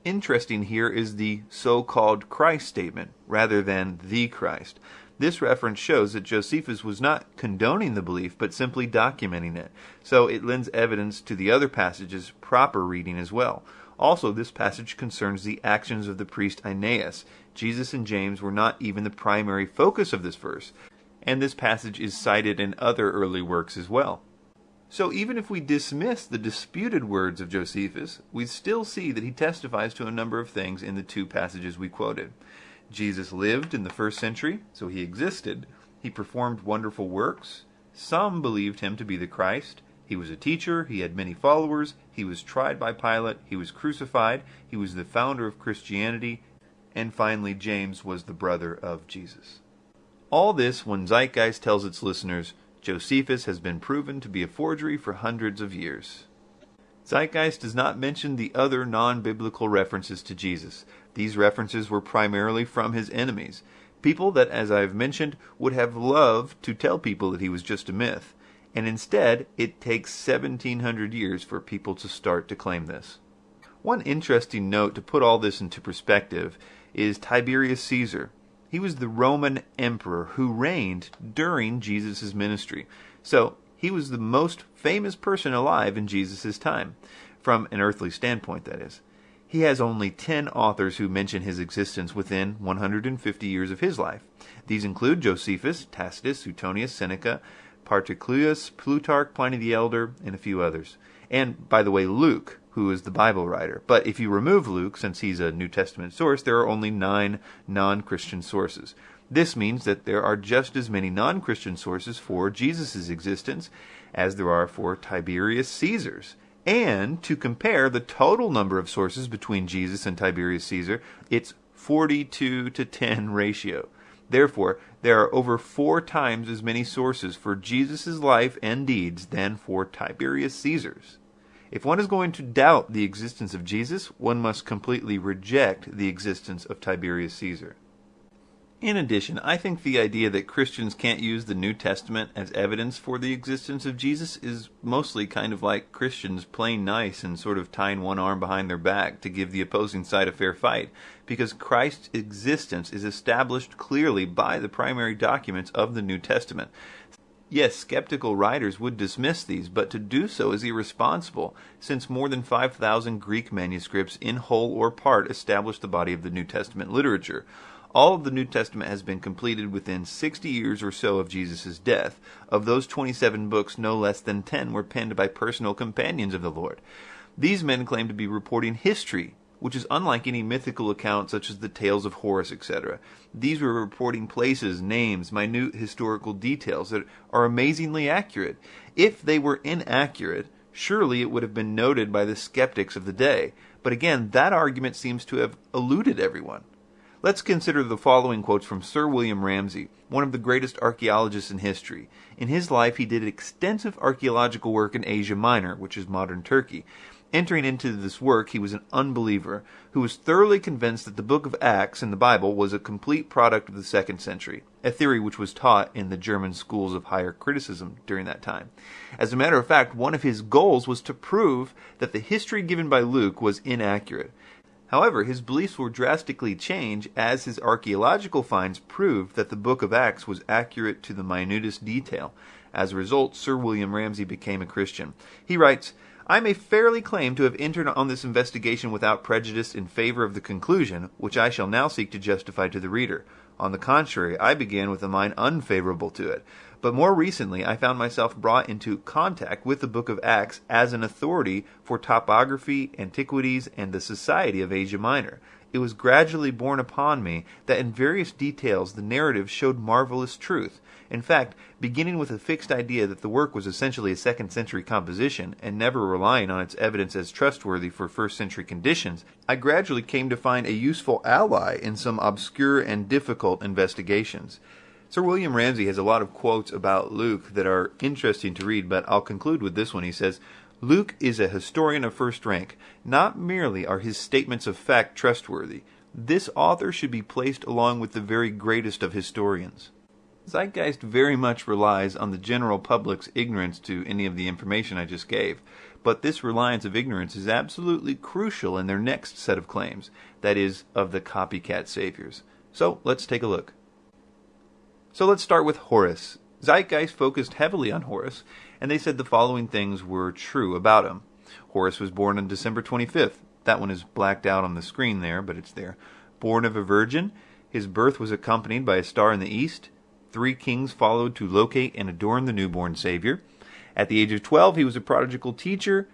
Interesting here is the so-called Christ statement, rather than the Christ. This reference shows that Josephus was not condoning the belief, but simply documenting it. So it lends evidence to the other passages' proper reading as well. Also, this passage concerns the actions of the priest Aeneas. Jesus and James were not even the primary focus of this verse, and this passage is cited in other early works as well. So even if we dismiss the disputed words of Josephus, we still see that he testifies to a number of things in the two passages we quoted. Jesus lived in the first century, so he existed. He performed wonderful works. Some believed him to be the Christ. He was a teacher. He had many followers. He was tried by Pilate. He was crucified. He was the founder of Christianity. And finally, James was the brother of Jesus. All this when Zeitgeist tells its listeners, Josephus has been proven to be a forgery for hundreds of years. Zeitgeist does not mention the other non-biblical references to Jesus. These references were primarily from his enemies, people that, as I've mentioned, would have loved to tell people that he was just a myth, and instead it takes 1700 years for people to start to claim this. One interesting note to put all this into perspective is Tiberius Caesar. He was the Roman emperor who reigned during Jesus' ministry. So, he was the most famous person alive in Jesus' time, from an earthly standpoint, that is. He has only 10 authors who mention his existence within 150 years of his life. These include Josephus, Tacitus, Suetonius, Seneca, Paterculus, Plutarch, Pliny the Elder, and a few others. And, by the way, Luke, who is the Bible writer. But if you remove Luke, since he's a New Testament source, there are only 9 non-Christian sources. This means that there are just as many non-Christian sources for Jesus' existence as there are for Tiberius Caesar's. And to compare the total number of sources between Jesus and Tiberius Caesar, it's 42 to 10 ratio. Therefore, there are over 4 times as many sources for Jesus' life and deeds than for Tiberius Caesar's. If one is going to doubt the existence of Jesus, one must completely reject the existence of Tiberius Caesar. In addition, I think the idea that Christians can't use the New Testament as evidence for the existence of Jesus is mostly kind of like Christians playing nice and sort of tying one arm behind their back to give the opposing side a fair fight, because Christ's existence is established clearly by the primary documents of the New Testament. Yes, skeptical writers would dismiss these, but to do so is irresponsible, since more than 5,000 Greek manuscripts in whole or part establish the body of the New Testament literature. All of the New Testament has been completed within 60 years or so of Jesus' death. Of those 27 books, no less than 10 were penned by personal companions of the Lord. These men claim to be reporting history, which is unlike any mythical account such as the tales of Horace, etc. These were reporting places, names, minute historical details that are amazingly accurate. If they were inaccurate, surely it would have been noted by the skeptics of the day. But again, that argument seems to have eluded everyone. Let's consider the following quotes from Sir William Ramsay, one of the greatest archaeologists in history. In his life, he did extensive archaeological work in Asia Minor, which is modern Turkey. Entering into this work, he was an unbeliever who was thoroughly convinced that the book of Acts in the Bible was a complete product of the 2nd century, a theory which was taught in the German schools of higher criticism during that time. As a matter of fact, one of his goals was to prove that the history given by Luke was inaccurate. However, his beliefs were drastically changed as his archaeological finds proved that the book of Acts was accurate to the minutest detail. As a result, Sir William Ramsay became a Christian. He writes, "I may fairly claim to have entered on this investigation without prejudice in favor of the conclusion, which I shall now seek to justify to the reader. On the contrary, I began with a mind unfavorable to it. But more recently, I found myself brought into contact with the book of Acts as an authority for topography, antiquities, and the society of Asia Minor. It was gradually borne upon me that in various details the narrative showed marvelous truth. In fact, beginning with a fixed idea that the work was essentially a 2nd century composition, and never relying on its evidence as trustworthy for 1st century conditions, I gradually came to find a useful ally in some obscure and difficult investigations." Sir William Ramsay has a lot of quotes about Luke that are interesting to read, but I'll conclude with this one. He says, "Luke is a historian of first rank. Not merely are his statements of fact trustworthy. This author should be placed along with the very greatest of historians." Zeitgeist very much relies on the general public's ignorance to any of the information I just gave, but this reliance of ignorance is absolutely crucial in their next set of claims, that is, of the copycat saviors. So let's take a look. So let's start with Horus. Zeitgeist focused heavily on Horus, and they said the following things were true about him. Horus was born on December 25th. That one is blacked out on the screen there, but it's there. Born of a virgin, his birth was accompanied by a star in the east. 3 kings followed to locate and adorn the newborn Savior. At the age of 12, he was a prodigal teacher.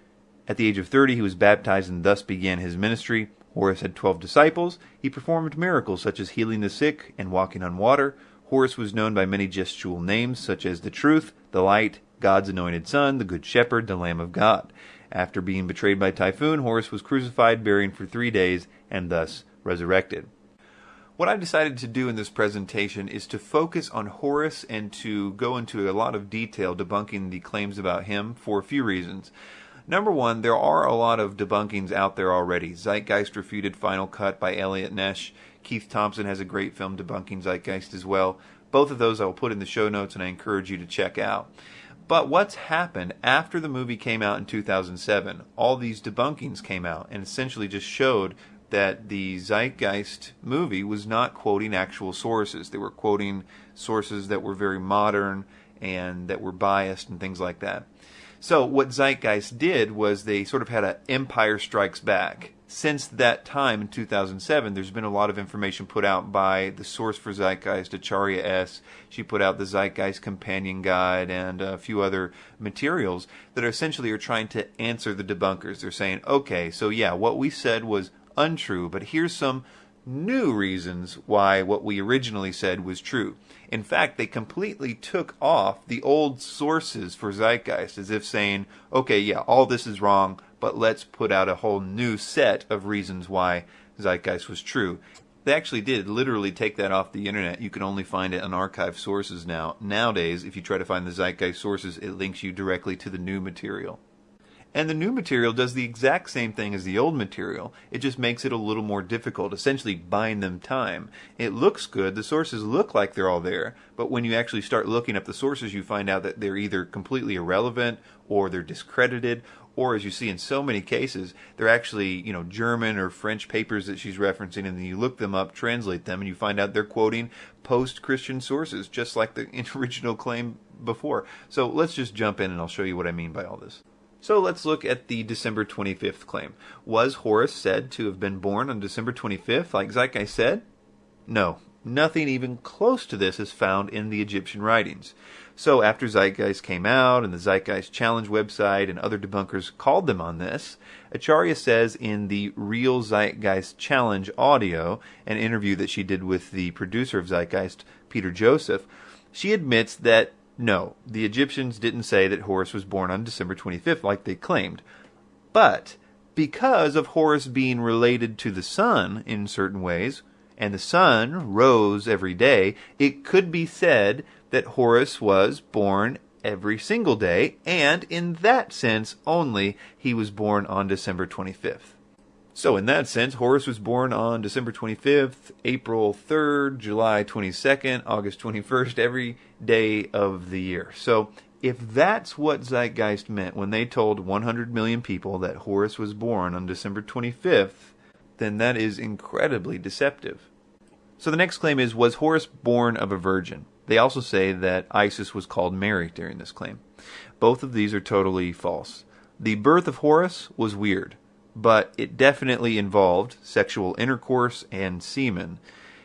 At the age of 30, he was baptized and thus began his ministry. Horus had 12 disciples. He performed miracles such as healing the sick and walking on water. Horus was known by many gestual names such as the Truth, the Light, God's Anointed Son, the Good Shepherd, the Lamb of God. After being betrayed by Typhoon, Horus was crucified, buried for 3 days, and thus resurrected. What I've decided to do in this presentation is to focus on Horus and to go into a lot of detail debunking the claims about him for a few reasons. Number one, there are a lot of debunkings out there already. Zeitgeist refuted Final Cut by Elliot Nesh. Keith Thompson has a great film debunking Zeitgeist as well. Both of those I will put in the show notes and I encourage you to check out. But what's happened after the movie came out in 2007, all these debunkings came out and essentially just showed that the Zeitgeist movie was not quoting actual sources. They were quoting sources that were very modern and that were biased and things like that. So what Zeitgeist did was they sort of had an Empire Strikes Back. Since that time in 2007, there's been a lot of information put out by the source for Zeitgeist, Acharya S. She put out the Zeitgeist Companion Guide and a few other materials that essentially are trying to answer the debunkers. They're saying, okay, so yeah, what we said was untrue, but here's some new reasons why what we originally said was true. In fact, they completely took off the old sources for Zeitgeist, as if saying, okay, yeah, all this is wrong, but let's put out a whole new set of reasons why Zeitgeist was true. They actually did literally take that off the internet. You can only find it on archive sources now. Nowadays, if you try to find the Zeitgeist sources, it links you directly to the new material. And the new material does the exact same thing as the old material. It just makes it a little more difficult, essentially buying them time. It looks good, the sources look like they're all there, but when you actually start looking up the sources, you find out that they're either completely irrelevant, or they're discredited, or as you see in so many cases, they're actually, German or French papers that she's referencing, and then you look them up, translate them, and you find out they're quoting post-Christian sources, just like the original claim before. So let's just jump in and I'll show you what I mean by all this. So let's look at the December 25th claim. Was Horus said to have been born on December 25th, like Zeitgeist said? No, nothing even close to this is found in the Egyptian writings. So after Zeitgeist came out and the Zeitgeist Challenge website and other debunkers called them on this, Acharya says in the Real Zeitgeist Challenge audio, an interview that she did with the producer of Zeitgeist, Peter Joseph, she admits that No, the Egyptians didn't say that Horus was born on December 25th like they claimed. But because of Horus being related to the sun in certain ways, and the sun rose every day, it could be said that Horus was born every single day, and in that sense only, he was born on December 25th. So in that sense, Horus was born on December 25th, April 3rd, July 22nd, August 21st, every day of the year. So if that's what Zeitgeist meant when they told 100 million people that Horus was born on December 25th, then that is incredibly deceptive. So the next claim is, was Horus born of a virgin? They also say that Isis was called Mary during this claim. Both of these are totally false. The birth of Horus was weird, but it definitely involved sexual intercourse and semen,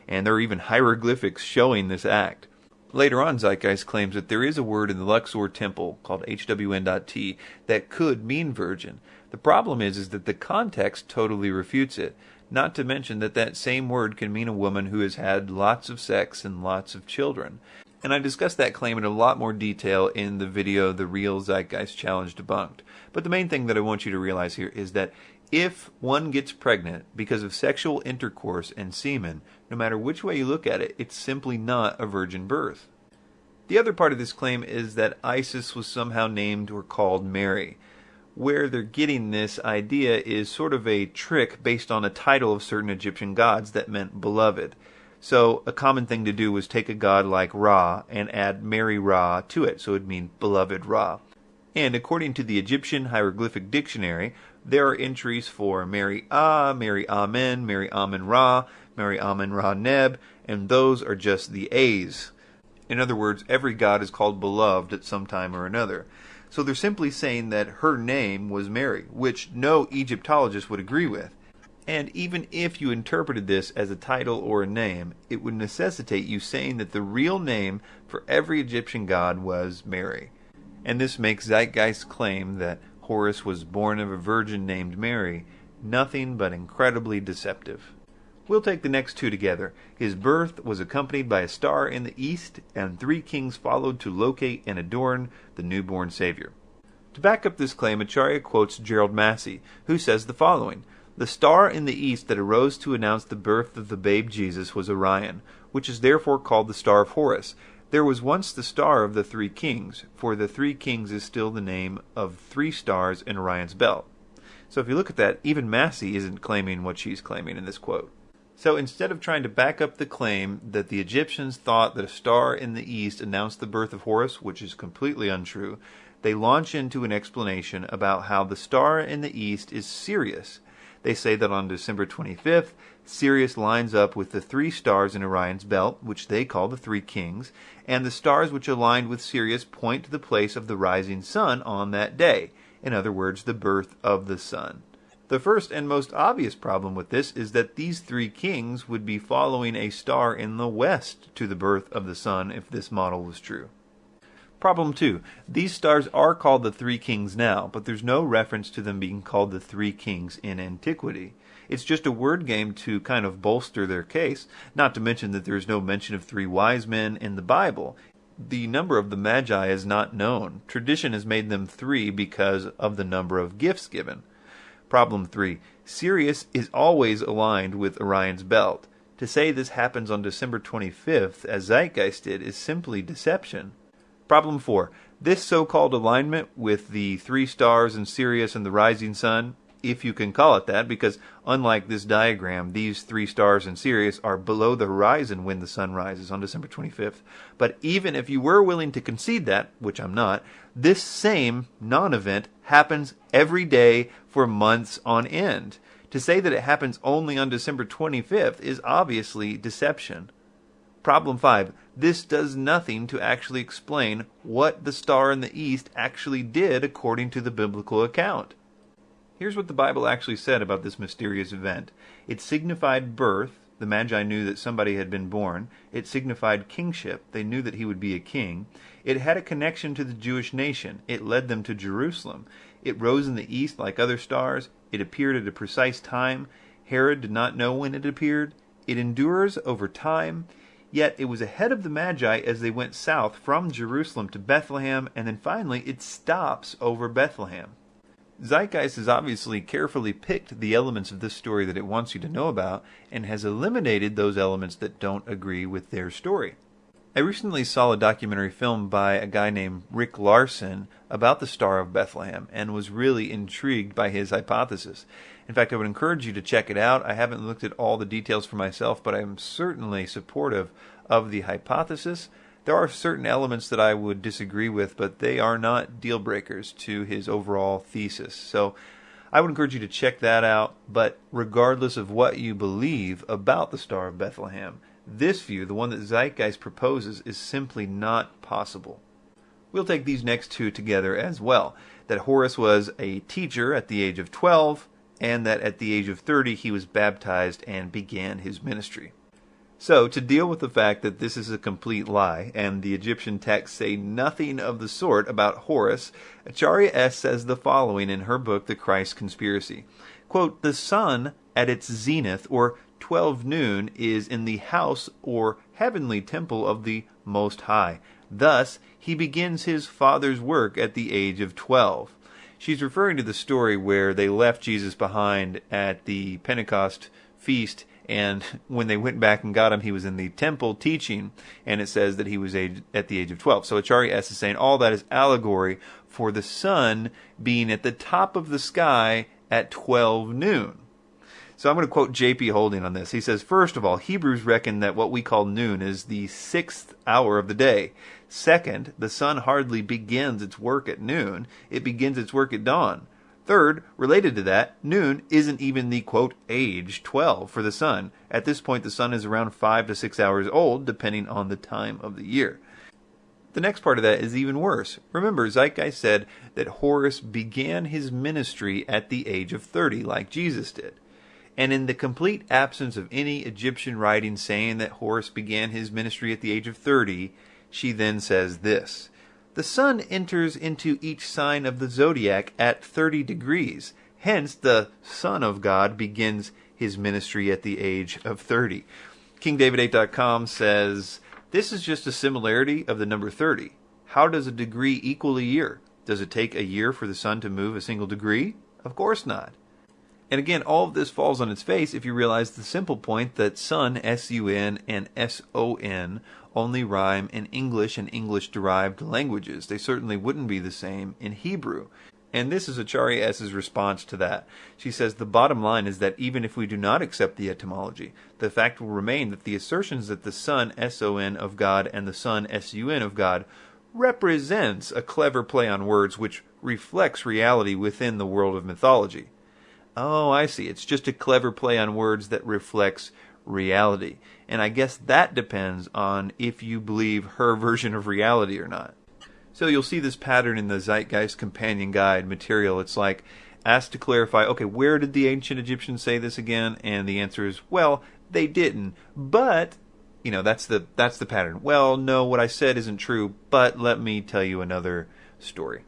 and there are even hieroglyphics showing this act. Later on, Zeitgeist claims that there is a word in the Luxor temple called HWN.T that could mean virgin. The problem is that the context totally refutes it, not to mention that that same word can mean a woman who has had lots of sex and lots of children. And I discussed that claim in a lot more detail in the video, The Real Zeitgeist Challenge Debunked. But the main thing that I want you to realize here is that if one gets pregnant because of sexual intercourse and semen, no matter which way you look at it, it's simply not a virgin birth. The other part of this claim is that Isis was somehow named or called Mary. Where they're getting this idea is sort of a trick based on a title of certain Egyptian gods that meant beloved. So a common thing to do was take a god like Ra and add Mary Ra to it, so it would mean beloved Ra. And according to the Egyptian Hieroglyphic Dictionary, there are entries for Mary Mary Amen, Mary Amen Ra, Mary Amen Ra Neb, and those are just the A's. In other words, every god is called beloved at some time or another. So they're simply saying that her name was Mary, which no Egyptologist would agree with. And even if you interpreted this as a title or a name, it would necessitate you saying that the real name for every Egyptian god was Mary. And this makes Zeitgeist's claim that Horus was born of a virgin named Mary nothing but incredibly deceptive. We'll take the next two together. His birth was accompanied by a star in the east, and 3 kings followed to locate and adorn the newborn Savior. To back up this claim, Acharya quotes Gerald Massey, who says the following: "The star in the east that arose to announce the birth of the babe Jesus was Orion, which is therefore called the star of Horus. There was once the star of the 3 kings, for the 3 kings is still the name of 3 stars in Orion's belt." So if you look at that, even Massey isn't claiming what she's claiming in this quote. So instead of trying to back up the claim that the Egyptians thought that a star in the east announced the birth of Horus, which is completely untrue, they launch into an explanation about how the star in the east is Sirius. They say that on December 25th, Sirius lines up with the 3 stars in Orion's belt, which they call the 3 kings, and the stars which aligned with Sirius point to the place of the rising sun on that day. In other words, the birth of the sun. The first and most obvious problem with this is that these 3 kings would be following a star in the west to the birth of the sun if this model was true. Problem 2. These stars are called the 3 kings now, but there's no reference to them being called the 3 kings in antiquity. It's just a word game to kind of bolster their case, not to mention that there's no mention of 3 wise men in the Bible. The number of the Magi is not known. Tradition has made them 3 because of the number of gifts given. Problem 3. Sirius is always aligned with Orion's belt. To say this happens on December 25th, as Zeitgeist did, is simply deception. Problem 4. This so-called alignment with the 3 stars in Sirius and the rising sun, if you can call it that, because unlike this diagram, these 3 stars in Sirius are below the horizon when the sun rises on December 25th. But even if you were willing to concede that, which I'm not, this same non-event happens every day for months on end. To say that it happens only on December 25th is obviously deception. Problem 5. This does nothing to actually explain what the star in the east actually did according to the biblical account. Here's what the Bible actually said about this mysterious event. It signified birth. The Magi knew that somebody had been born. It signified kingship. They knew that he would be a king. It had a connection to the Jewish nation. It led them to Jerusalem. It rose in the east like other stars. It appeared at a precise time. Herod did not know when it appeared. It endures over time. Yet it was ahead of the Magi as they went south from Jerusalem to Bethlehem, and then finally it stops over Bethlehem. Zeitgeist has obviously carefully picked the elements of this story that it wants you to know about, and has eliminated those elements that don't agree with their story. I recently saw a documentary film by a guy named Rick Larson about the Star of Bethlehem, and was really intrigued by his hypothesis. In fact, I would encourage you to check it out. I haven't looked at all the details for myself, but I am certainly supportive of the hypothesis. There are certain elements that I would disagree with, but they are not deal breakers to his overall thesis. So I would encourage you to check that out. But regardless of what you believe about the Star of Bethlehem, this view, the one that Zeitgeist proposes, is simply not possible. We'll take these next two together as well. That Horace was a teacher at the age of 12, and that at the age of 30 he was baptized and began his ministry. So, to deal with the fact that this is a complete lie, and the Egyptian texts say nothing of the sort about Horus, Acharya S. says the following in her book, The Christ Conspiracy. Quote, "The sun at its zenith, or 12 noon, is in the house or heavenly temple of the Most High. Thus, he begins his Father's work at the age of 12. She's referring to the story where they left Jesus behind at the Pentecost feast, and when they went back and got him, he was in the temple teaching, and it says that he was at the age of 12. So Acharya S. is saying all that is allegory for the sun being at the top of the sky at 12 noon. So I'm going to quote J.P. Holding on this. He says, first of all, Hebrews reckon that what we call noon is the 6th hour of the day. Second, the sun hardly begins its work at noon. It begins its work at dawn. Third, related to that, noon isn't even the, quote, age 12 for the sun. At this point, the sun is around 5 to 6 hours old, depending on the time of the year. The next part of that is even worse. Remember, Zeitgeist said that Horus began his ministry at the age of 30, like Jesus did. And in the complete absence of any Egyptian writing saying that Horus began his ministry at the age of 30, she then says this: "The sun enters into each sign of the zodiac at 30 degrees. Hence, the Son of God begins his ministry at the age of 30. KingDavid8.com says, "This is just a similarity of the number 30. How does a degree equal a year? Does it take a year for the sun to move a single degree? Of course not." And again, all of this falls on its face if you realize the simple point that sun, S-U-N, and S-O-N only rhyme in English and English-derived languages. They certainly wouldn't be the same in Hebrew. And this is Acharya S.'s response to that. She says, the bottom line is that even if we do not accept the etymology, the fact will remain that the assertions that the sun, S-O-N, of God and the sun, S-U-N, of God represents a clever play on words which reflects reality within the world of mythology. Oh, I see. It's just a clever play on words that reflects reality. And I guess that depends on if you believe her version of reality or not. So you'll see this pattern in the Zeitgeist Companion Guide material. It's like, asked to clarify, okay, where did the ancient Egyptians say this again? And the answer is, well, they didn't. But, you know, that's the pattern. Well, no, what I said isn't true, but let me tell you another story.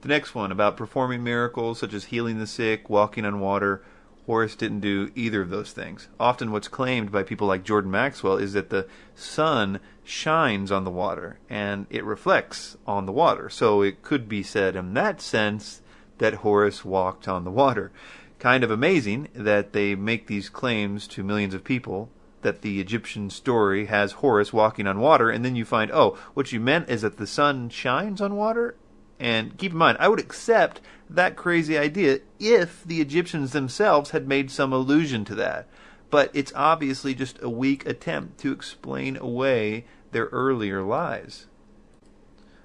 The next one, about performing miracles such as healing the sick, walking on water. Horus didn't do either of those things. Often what's claimed by people like Jordan Maxwell is that the sun shines on the water and it reflects on the water. So it could be said in that sense that Horus walked on the water. Kind of amazing that they make these claims to millions of people that the Egyptian story has Horus walking on water, and then you find, oh, what you meant is that the sun shines on water? And keep in mind, I would accept that crazy idea if the Egyptians themselves had made some allusion to that. But it's obviously just a weak attempt to explain away their earlier lies.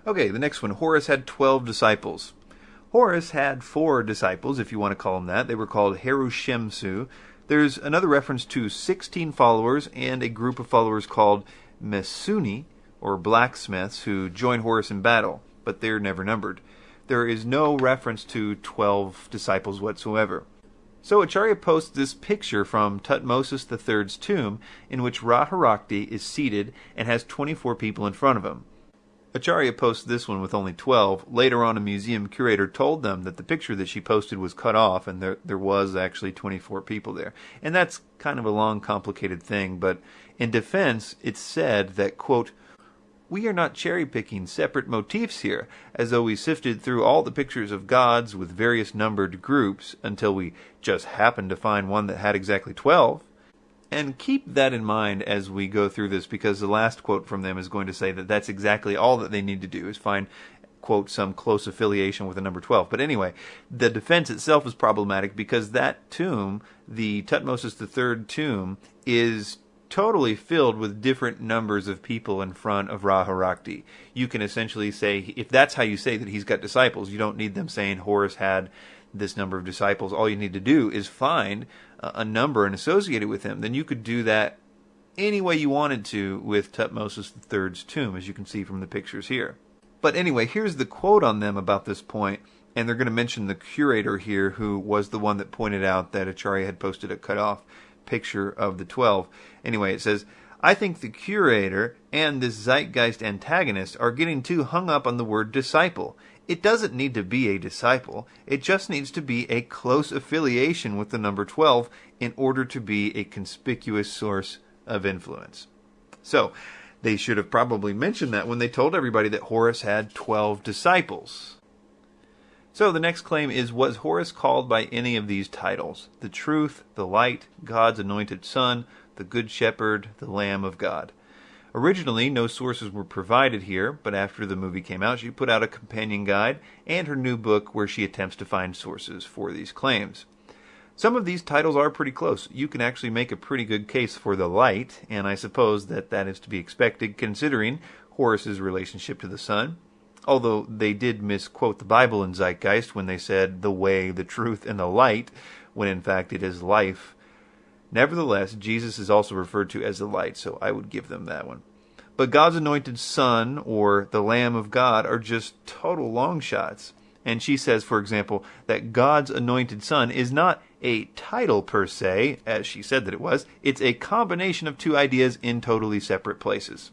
Okay, the next one. Horus had 12 disciples. Horus had 4 disciples, if you want to call them that. They were called Harushemsu. There's another reference to 16 followers and a group of followers called Mesuni, or blacksmiths, who joined Horus in battle, but they're never numbered. There is no reference to 12 disciples whatsoever. So Acharya posts this picture from Tutmosis III's tomb, in which Ra-Harakti is seated and has 24 people in front of him. Acharya posts this one with only 12. Later on, a museum curator told them that the picture that she posted was cut off, and there was actually 24 people there. And that's kind of a long, complicated thing, but In defense, it's said that, quote, "We are not cherry-picking separate motifs here, as though we sifted through all the pictures of gods with various numbered groups until we just happened to find one that had exactly 12. And keep that in mind as we go through this, because the last quote from them is going to say that that's exactly all that they need to do, is find, quote, some close affiliation with the number 12. But anyway, the defense itself is problematic because that tomb, the Tutmosis III tomb, is totally filled with different numbers of people in front of Ra-Harakti. You can essentially say, if that's how you say that he's got disciples, you don't need them saying Horus had this number of disciples. All you need to do is find a number and associate it with him. Then you could do that any way you wanted to with Tutmosis III's tomb, as you can see from the pictures here. But anyway, here's the quote on them about this point, and they're going to mention the curator here, who was the one that pointed out that Acharya had posted a cut-off picture of the 12. Anyway, it says, "I think the curator and this Zeitgeist antagonist are getting too hung up on the word disciple. It doesn't need to be a disciple. It just needs to be a close affiliation with the number 12 in order to be a conspicuous source of influence." So, they should have probably mentioned that when they told everybody that Horus had 12 disciples. So the next claim is, was Horus called by any of these titles? The Truth, the Light, God's Anointed Son, the Good Shepherd, the Lamb of God. Originally, no sources were provided here, but after the movie came out, she put out a companion guide and her new book where she attempts to find sources for these claims. Some of these titles are pretty close. You can actually make a pretty good case for the Light, and I suppose that that is to be expected considering Horus's relationship to the Sun. Although they did misquote the Bible in Zeitgeist when they said the way, the truth, and the light, when in fact it is life. Nevertheless, Jesus is also referred to as the light, so I would give them that one. But God's Anointed Son, or the Lamb of God, are just total long shots. And she says, for example, that God's Anointed Son is not a title per se, as she said that it was. It's a combination of two ideas in totally separate places.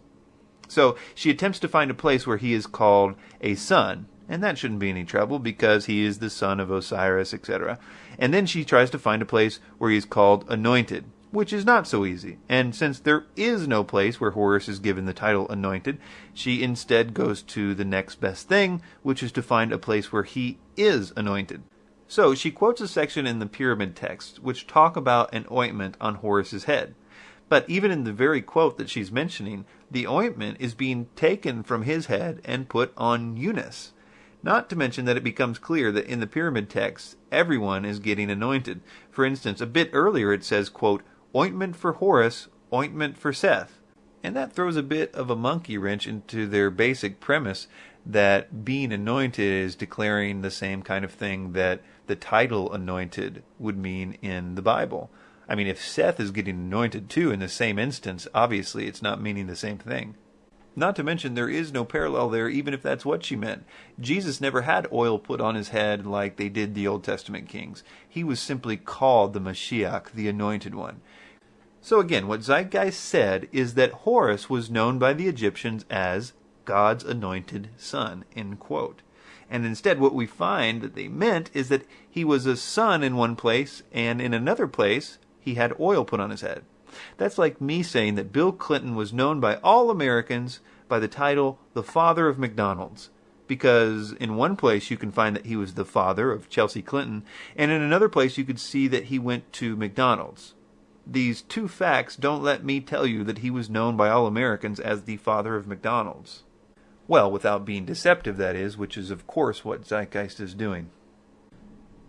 So she attempts to find a place where he is called a son, and that shouldn't be any trouble because he is the son of Osiris, etc. And then she tries to find a place where he is called anointed, which is not so easy. And since there is no place where Horus is given the title anointed, she instead goes to the next best thing, which is to find a place where he is anointed. So she quotes a section in the pyramid texts which talk about an ointment on Horus's head. But even in the very quote that she's mentioning, the ointment is being taken from his head and put on Eunice. Not to mention that it becomes clear that in the pyramid texts, everyone is getting anointed. For instance, a bit earlier it says, quote, "Ointment for Horus, ointment for Seth." And that throws a bit of a monkey wrench into their basic premise that being anointed is declaring the same kind of thing that the title anointed would mean in the Bible. I mean, if Seth is getting anointed too in the same instance, obviously it's not meaning the same thing. Not to mention there is no parallel there, even if that's what she meant. Jesus never had oil put on his head like they did the Old Testament kings. He was simply called the Mashiach, the Anointed One. So again, what Zeitgeist said is that Horus was known by the Egyptians as God's Anointed Son, end quote. And instead what we find that they meant is that he was a son in one place, and in another place he had oil put on his head. That's like me saying that Bill Clinton was known by all Americans by the title the Father of McDonald's. Because in one place you can find that he was the father of Chelsea Clinton, and in another place you could see that he went to McDonald's. These two facts don't let me tell you that he was known by all Americans as the father of McDonald's. Well, without being deceptive, that is, which is of course what Zeitgeist is doing.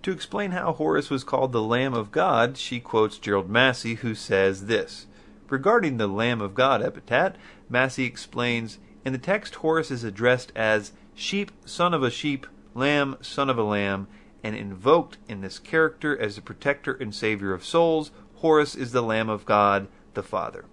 To explain how Horus was called the Lamb of God, she quotes Gerald Massey, who says this. Regarding the Lamb of God epithet, Massey explains, in the text Horus is addressed as sheep, son of a sheep, lamb, son of a lamb, and invoked in this character as the protector and savior of souls. Horus is the Lamb of God, the Father.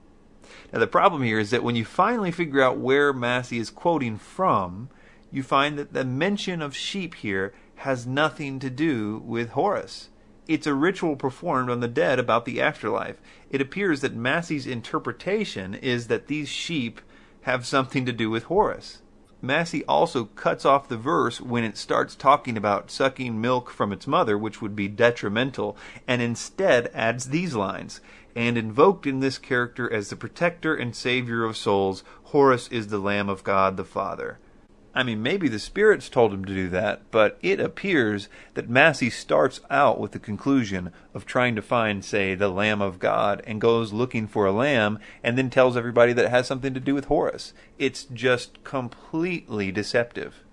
Now the problem here is that when you finally figure out where Massey is quoting from, you find that the mention of sheep here has nothing to do with Horus. It's a ritual performed on the dead about the afterlife. It appears that Massey's interpretation is that these sheep have something to do with Horus. Massey also cuts off the verse when it starts talking about sucking milk from its mother, which would be detrimental, and instead adds these lines. and invoked in this character as the protector and savior of souls, Horus is the Lamb of God the Father. I mean, maybe the spirits told him to do that, but it appears that Massey starts out with the conclusion of trying to find, say, the Lamb of God, and goes looking for a lamb, and then tells everybody that it has something to do with Horus. It's just completely deceptive.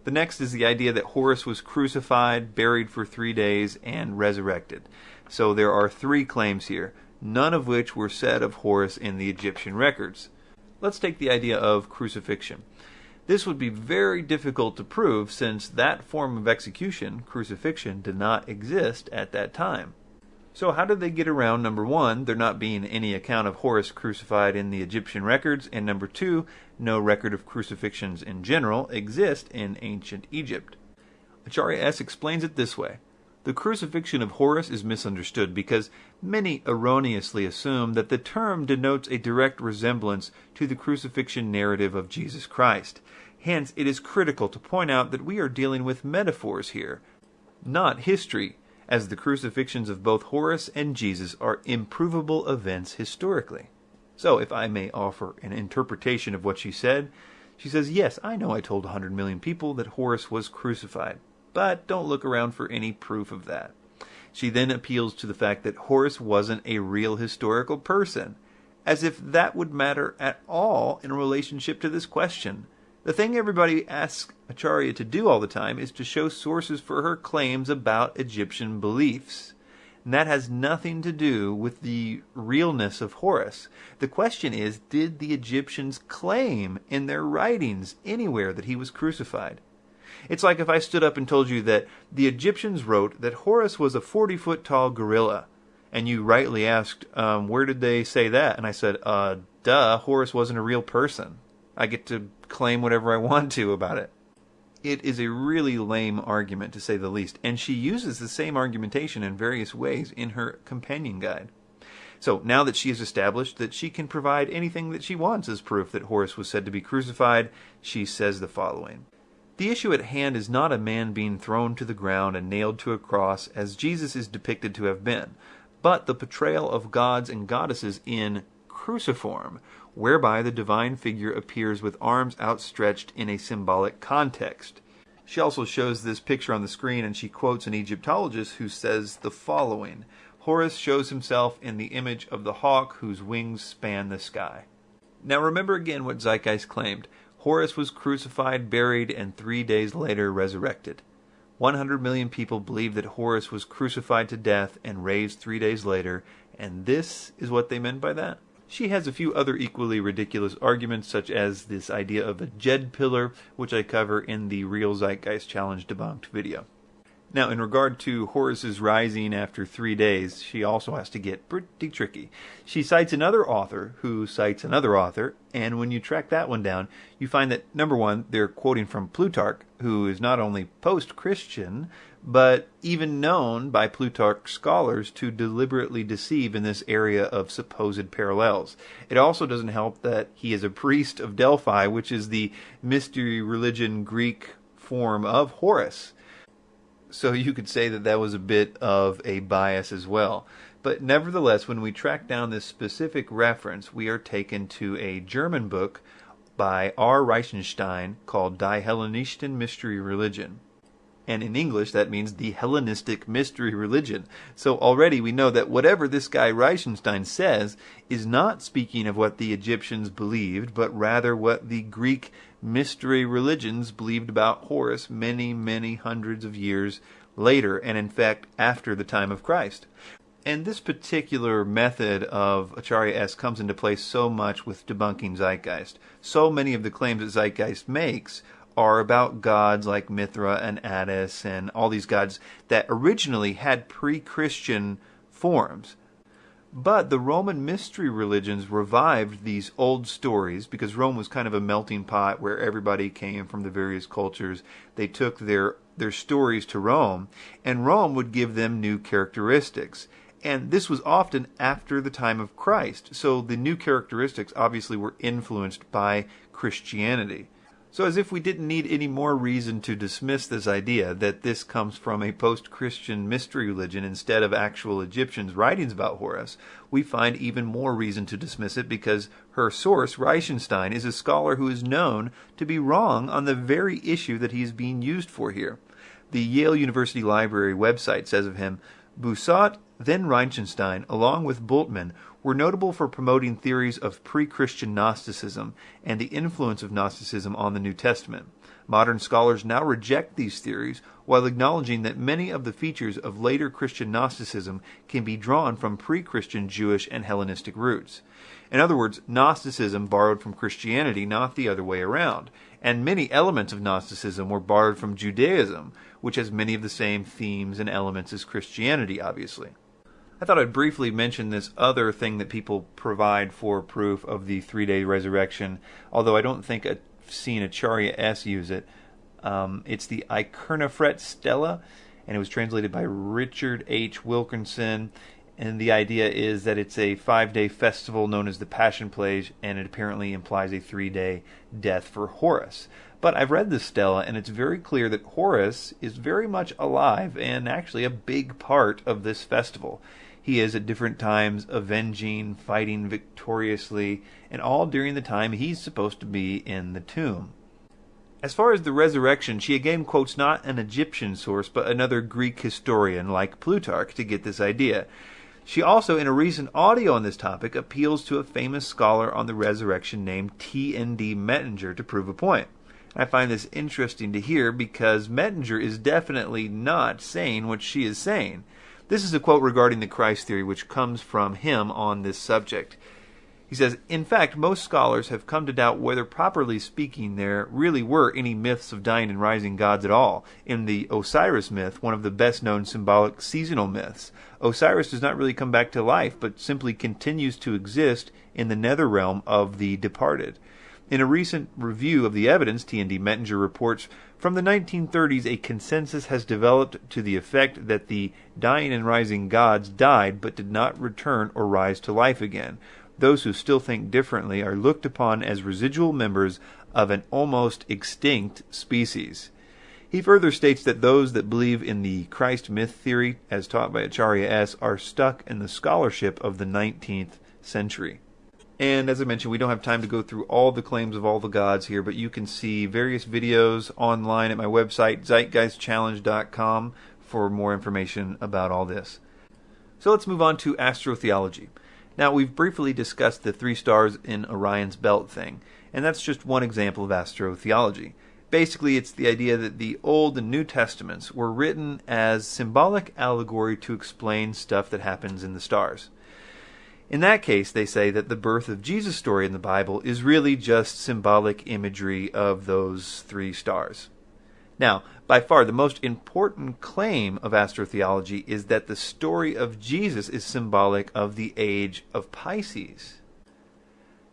The next is the idea that Horus was crucified, buried for 3 days, and resurrected. So there are 3 claims here, none of which were said of Horus in the Egyptian records. Let's take the idea of crucifixion. This would be very difficult to prove since that form of execution, crucifixion, did not exist at that time. So how did they get around, number 1, there not being any account of Horus crucified in the Egyptian records, and number 2, no record of crucifixions in general exist in ancient Egypt? Acharya S. explains it this way. The crucifixion of Horus is misunderstood because many erroneously assume that the term denotes a direct resemblance to the crucifixion narrative of Jesus Christ. Hence, it is critical to point out that we are dealing with metaphors here, not history, as the crucifixions of both Horus and Jesus are improvable events historically. So, if I may offer an interpretation of what she said, she says, yes, I know I told 100 million people that Horus was crucified, but don't look around for any proof of that. She then appeals to the fact that Horus wasn't a real historical person, as if that would matter at all in relationship to this question. The thing everybody asks Acharya to do all the time is to show sources for her claims about Egyptian beliefs. And that has nothing to do with the realness of Horus. The question is, did the Egyptians claim in their writings anywhere that he was crucified? It's like if I stood up and told you that the Egyptians wrote that Horus was a 40-foot tall gorilla, and you rightly asked, where did they say that? And I said, duh, Horus wasn't a real person. I get to claim whatever I want to about it. It is a really lame argument, to say the least, and she uses the same argumentation in various ways in her companion guide. So now that she has established that she can provide anything that she wants as proof that Horus was said to be crucified, she says the following. The issue at hand is not a man being thrown to the ground and nailed to a cross as Jesus is depicted to have been, but the portrayal of gods and goddesses in cruciform, whereby the divine figure appears with arms outstretched in a symbolic context. She also shows this picture on the screen, and she quotes an Egyptologist who says the following. Horus shows himself in the image of the hawk whose wings span the sky. Now remember again what Zeitgeist claimed. Horus was crucified, buried, and 3 days later resurrected. 100 million people believe that Horus was crucified to death and raised 3 days later, and this is what they meant by that. She has a few other equally ridiculous arguments, such as this idea of a Jed pillar, which I cover in the Real Zeitgeist Challenge Debunked video. Now, in regard to Horus's rising after 3 days, she also has to get pretty tricky. She cites another author who cites another author, and when you track that one down, you find that, number one, they're quoting from Plutarch, who is not only post-Christian, but even known by Plutarch scholars to deliberately deceive in this area of supposed parallels. It also doesn't help that he is a priest of Delphi, which is the mystery religion Greek form of Horus. So you could say that that was a bit of a bias as well. But nevertheless, when we track down this specific reference, we are taken to a German book by R. Reichenstein called Die Hellenistischen Mystery Religion. And in English, that means the Hellenistic Mystery Religion. So already we know that whatever this guy Reichenstein says is not speaking of what the Egyptians believed, but rather what the Greek mystery religions believed about Horus many, many hundreds of years later, and in fact after the time of Christ. And this particular method of Acharya S comes into play so much with debunking Zeitgeist. So many of the claims that Zeitgeist makes are about gods like Mithra and Attis and all these gods that originally had pre-Christian forms. But the Roman mystery religions revived these old stories because Rome was kind of a melting pot where everybody came from the various cultures. They took their stories to Rome, and Rome would give them new characteristics. And this was often after the time of Christ. So the new characteristics obviously were influenced by Christianity. So as if we didn't need any more reason to dismiss this idea that this comes from a post-Christian mystery religion instead of actual Egyptians' writings about Horus, we find even more reason to dismiss it because her source, Reichenstein, is a scholar who is known to be wrong on the very issue that he is being used for here. The Yale University Library website says of him, Boussaint, then Reichenstein, along with Bultmann, were notable for promoting theories of pre-Christian Gnosticism and the influence of Gnosticism on the New Testament. Modern scholars now reject these theories while acknowledging that many of the features of later Christian Gnosticism can be drawn from pre-Christian Jewish and Hellenistic roots. In other words, Gnosticism borrowed from Christianity, not the other way around. And many elements of Gnosticism were borrowed from Judaism, which has many of the same themes and elements as Christianity, obviously. I thought I'd briefly mention this other thing that people provide for proof of the three-day resurrection, although I don't think I've seen Acharya S. use it. It's the Ikernafret Stela, and it was translated by Richard H. Wilkinson. And the idea is that it's a 5-day festival known as the Passion Play, and it apparently implies a 3-day death for Horus. But I've read this stela, and it's very clear that Horus is very much alive and actually a big part of this festival. He is at different times avenging, fighting victoriously, and all during the time he's supposed to be in the tomb. As far as the resurrection, she again quotes not an Egyptian source, but another Greek historian like Plutarch to get this idea. She also, in a recent audio on this topic, appeals to a famous scholar on the resurrection named T.N.D. Mettinger to prove a point. I find this interesting to hear because Mettinger is definitely not saying what she is saying. This is a quote regarding the Christ theory which comes from him on this subject. He says, in fact, most scholars have come to doubt whether, properly speaking, there really were any myths of dying and rising gods at all. In the Osiris myth, one of the best-known symbolic seasonal myths, Osiris does not really come back to life, but simply continues to exist in the nether realm of the departed. In a recent review of the evidence, T.N.D. Mettinger reports, from the 1930s a consensus has developed to the effect that the dying and rising gods died but did not return or rise to life again. Those who still think differently are looked upon as residual members of an almost extinct species. He further states that those that believe in the Christ myth theory, as taught by Acharya S., are stuck in the scholarship of the 19th century. And as I mentioned, we don't have time to go through all the claims of all the gods here, but you can see various videos online at my website, zeitgeistchallenge.com, for more information about all this. So let's move on to astrotheology. Now, we've briefly discussed the 3 stars in Orion's belt thing, and that's just one example of astrotheology. Basically, it's the idea that the Old and New Testaments were written as symbolic allegory to explain stuff that happens in the stars. In that case, they say that the birth of Jesus story in the Bible is really just symbolic imagery of those 3 stars. Now, by far the most important claim of astrotheology is that the story of Jesus is symbolic of the age of Pisces.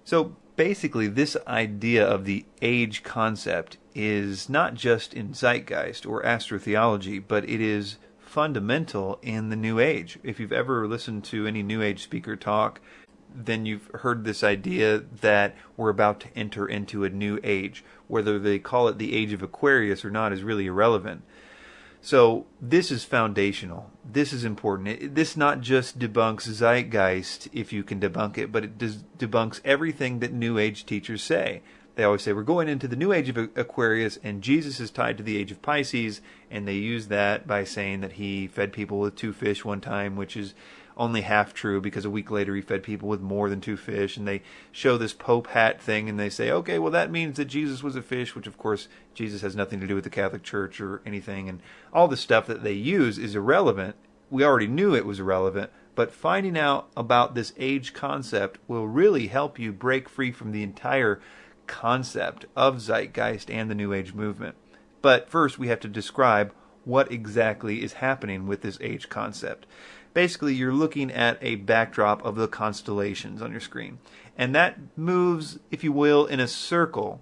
So basically, this idea of the age concept is not just in Zeitgeist or astrotheology, but it is fundamental in the New Age. If you've ever listened to any New Age speaker talk, then you've heard this idea that we're about to enter into a new age. Whether they call it the age of Aquarius or not is really irrelevant. So this is foundational. This is important. This not just debunks Zeitgeist, if you can debunk it, but it debunks everything that New Age teachers say. They always say, we're going into the new age of Aquarius, and Jesus is tied to the age of Pisces, and they use that by saying that he fed people with 2 fish one time, which is only half true, because a week later he fed people with more than 2 fish, and they show this Pope hat thing, and they say, okay, well that means that Jesus was a fish, which of course Jesus has nothing to do with the Catholic Church or anything, and all the stuff that they use is irrelevant. We already knew it was irrelevant, but finding out about this age concept will really help you break free from the entire concept of Zeitgeist and the New Age movement. But first we have to describe what exactly is happening with this age concept. Basically, you're looking at a backdrop of the constellations on your screen, and that moves, if you will, in a circle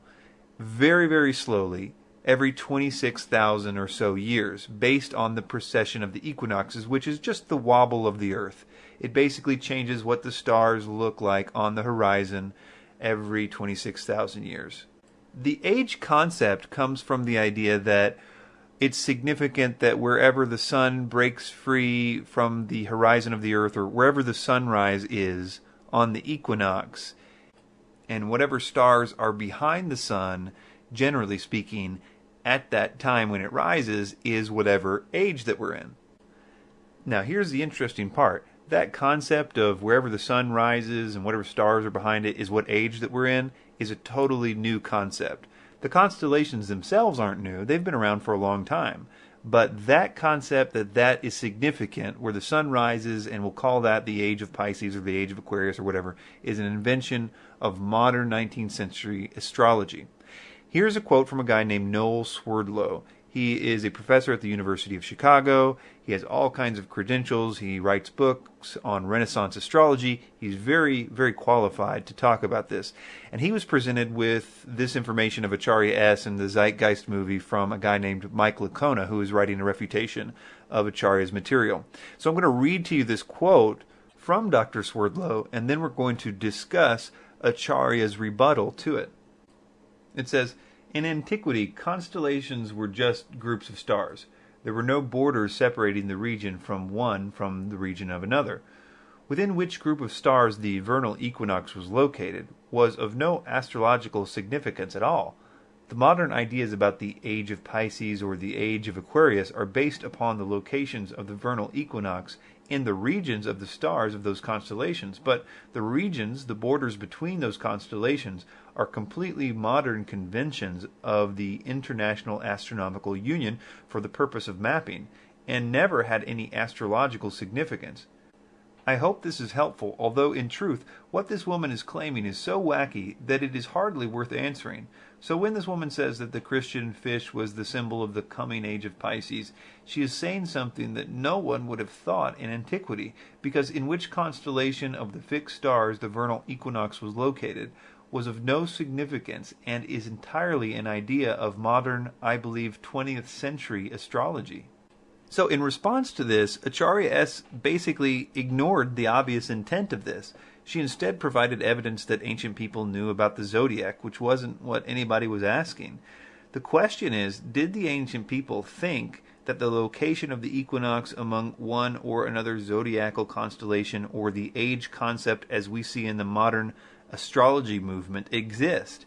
very, very slowly every 26,000 or so years, based on the precession of the equinoxes, which is just the wobble of the Earth. It basically changes what the stars look like on the horizon every 26,000 years. The age concept comes from the idea that it's significant that wherever the sun breaks free from the horizon of the earth, or wherever the sunrise is on the equinox, and whatever stars are behind the sun, generally speaking, at that time when it rises, is whatever age that we're in. Now, here's the interesting part. That concept of wherever the sun rises and whatever stars are behind it is what age that we're in is a totally new concept. The constellations themselves aren't new. They've been around for a long time. But that concept that is significant, where the sun rises, and we'll call that the age of Pisces or the age of Aquarius or whatever, is an invention of modern 19th century astrology. Here's a quote from a guy named Noel Swerdlow. He is a professor at the University of Chicago. He has all kinds of credentials. He writes books on Renaissance astrology. He's very, very qualified to talk about this. And he was presented with this information of Acharya S. in the Zeitgeist movie from a guy named Mike Licona, who is writing a refutation of Acharya's material. So I'm going to read to you this quote from Dr. Swerdlow, and then we're going to discuss Acharya's rebuttal to it. It says, "In antiquity, constellations were just groups of stars. There were no borders separating the region from the region of another. Within which group of stars the vernal equinox was located was of no astrological significance at all. The modern ideas about the age of Pisces or the age of Aquarius are based upon the locations of the vernal equinox in the regions of the stars of those constellations, but the regions, the borders between those constellations, are completely modern conventions of the International Astronomical Union for the purpose of mapping, and never had any astrological significance. I hope this is helpful, although in truth, what this woman is claiming is so wacky that it is hardly worth answering. So when this woman says that the Christian fish was the symbol of the coming age of Pisces, she is saying something that no one would have thought in antiquity, because in which constellation of the fixed stars the vernal equinox was located was of no significance and is entirely an idea of modern, I believe, 20th century astrology. So in response to this, Acharya S. basically ignored the obvious intent of this. She instead provided evidence that ancient people knew about the zodiac, which wasn't what anybody was asking. The question is, did the ancient people think that the location of the equinox among one or another zodiacal constellation or the age concept as we see in the modern astrology movement exist?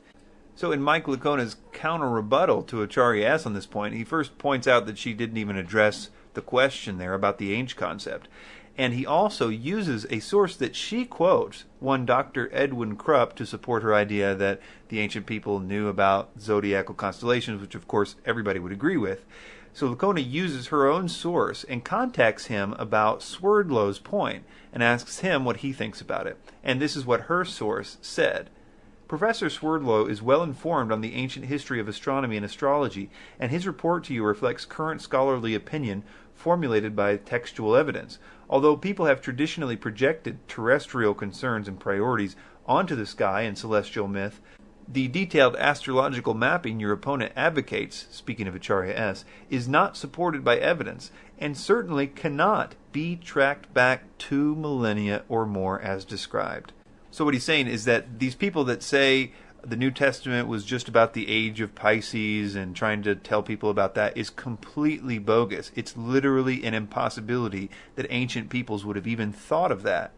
So in Mike Licona's counter-rebuttal to Acharya S. on this point, he first points out that she didn't even address the question there about the age concept. And he also uses a source that she quotes, one Dr. Edwin Krupp, to support her idea that the ancient people knew about zodiacal constellations, which of course everybody would agree with. So Licona uses her own source and contacts him about Swerdlow's point and asks him what he thinks about it. And this is what her source said. Professor Swerdlow is well informed on the ancient history of astronomy and astrology, and his report to you reflects current scholarly opinion formulated by textual evidence. Although people have traditionally projected terrestrial concerns and priorities onto the sky and celestial myth, the detailed astrological mapping your opponent advocates, speaking of Acharya S., is not supported by evidence, and certainly cannot be tracked back 2 millennia or more as described. So what he's saying is that these people that say the New Testament was just about the age of Pisces and trying to tell people about that is completely bogus. It's literally an impossibility that ancient peoples would have even thought of that.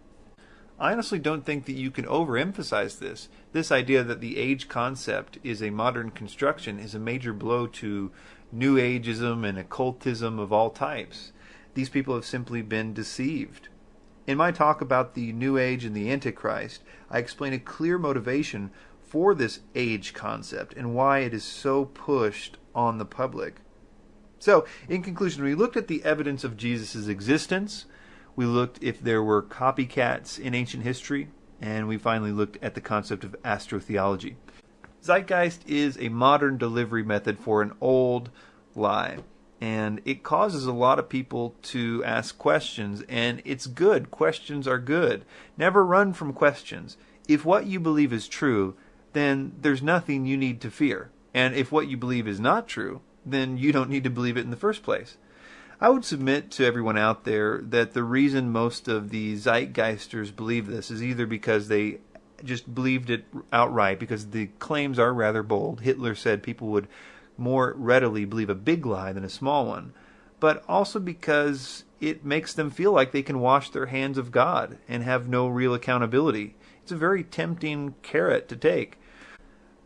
I honestly don't think that you can overemphasize this. This idea that the age concept is a modern construction is a major blow to New Ageism and occultism of all types. These people have simply been deceived. In my talk about the New Age and the Antichrist, I explain a clear motivation for this age concept and why it is so pushed on the public. So, in conclusion, we looked at the evidence of Jesus' existence, we looked if there were copycats in ancient history, and we finally looked at the concept of astrotheology. Zeitgeist is a modern delivery method for an old lie. And it causes a lot of people to ask questions, and it's good. Questions are good. Never run from questions. If what you believe is true, then there's nothing you need to fear. And if what you believe is not true, then you don't need to believe it in the first place. I would submit to everyone out there that the reason most of the Zeitgeisters believe this is either because they just believed it outright because the claims are rather bold. Hitler said people would more readily believe a big lie than a small one, but also because it makes them feel like they can wash their hands of God and have no real accountability. It's a very tempting carrot to take.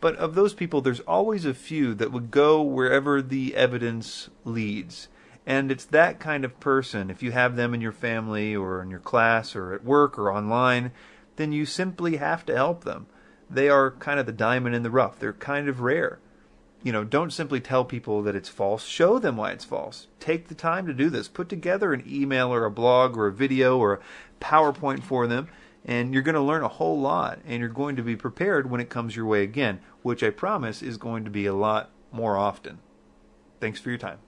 But of those people, there's always a few that would go wherever the evidence leads. And it's that kind of person, if you have them in your family or in your class or at work or online, then you simply have to help them. They are kind of the diamond in the rough. They're kind of rare. Don't simply tell people that it's false. Show them why it's false. Take the time to do this. Put together an email or a blog or a video or a PowerPoint for them, and you're going to learn a whole lot, and you're going to be prepared when it comes your way again, which I promise is going to be a lot more often. Thanks for your time.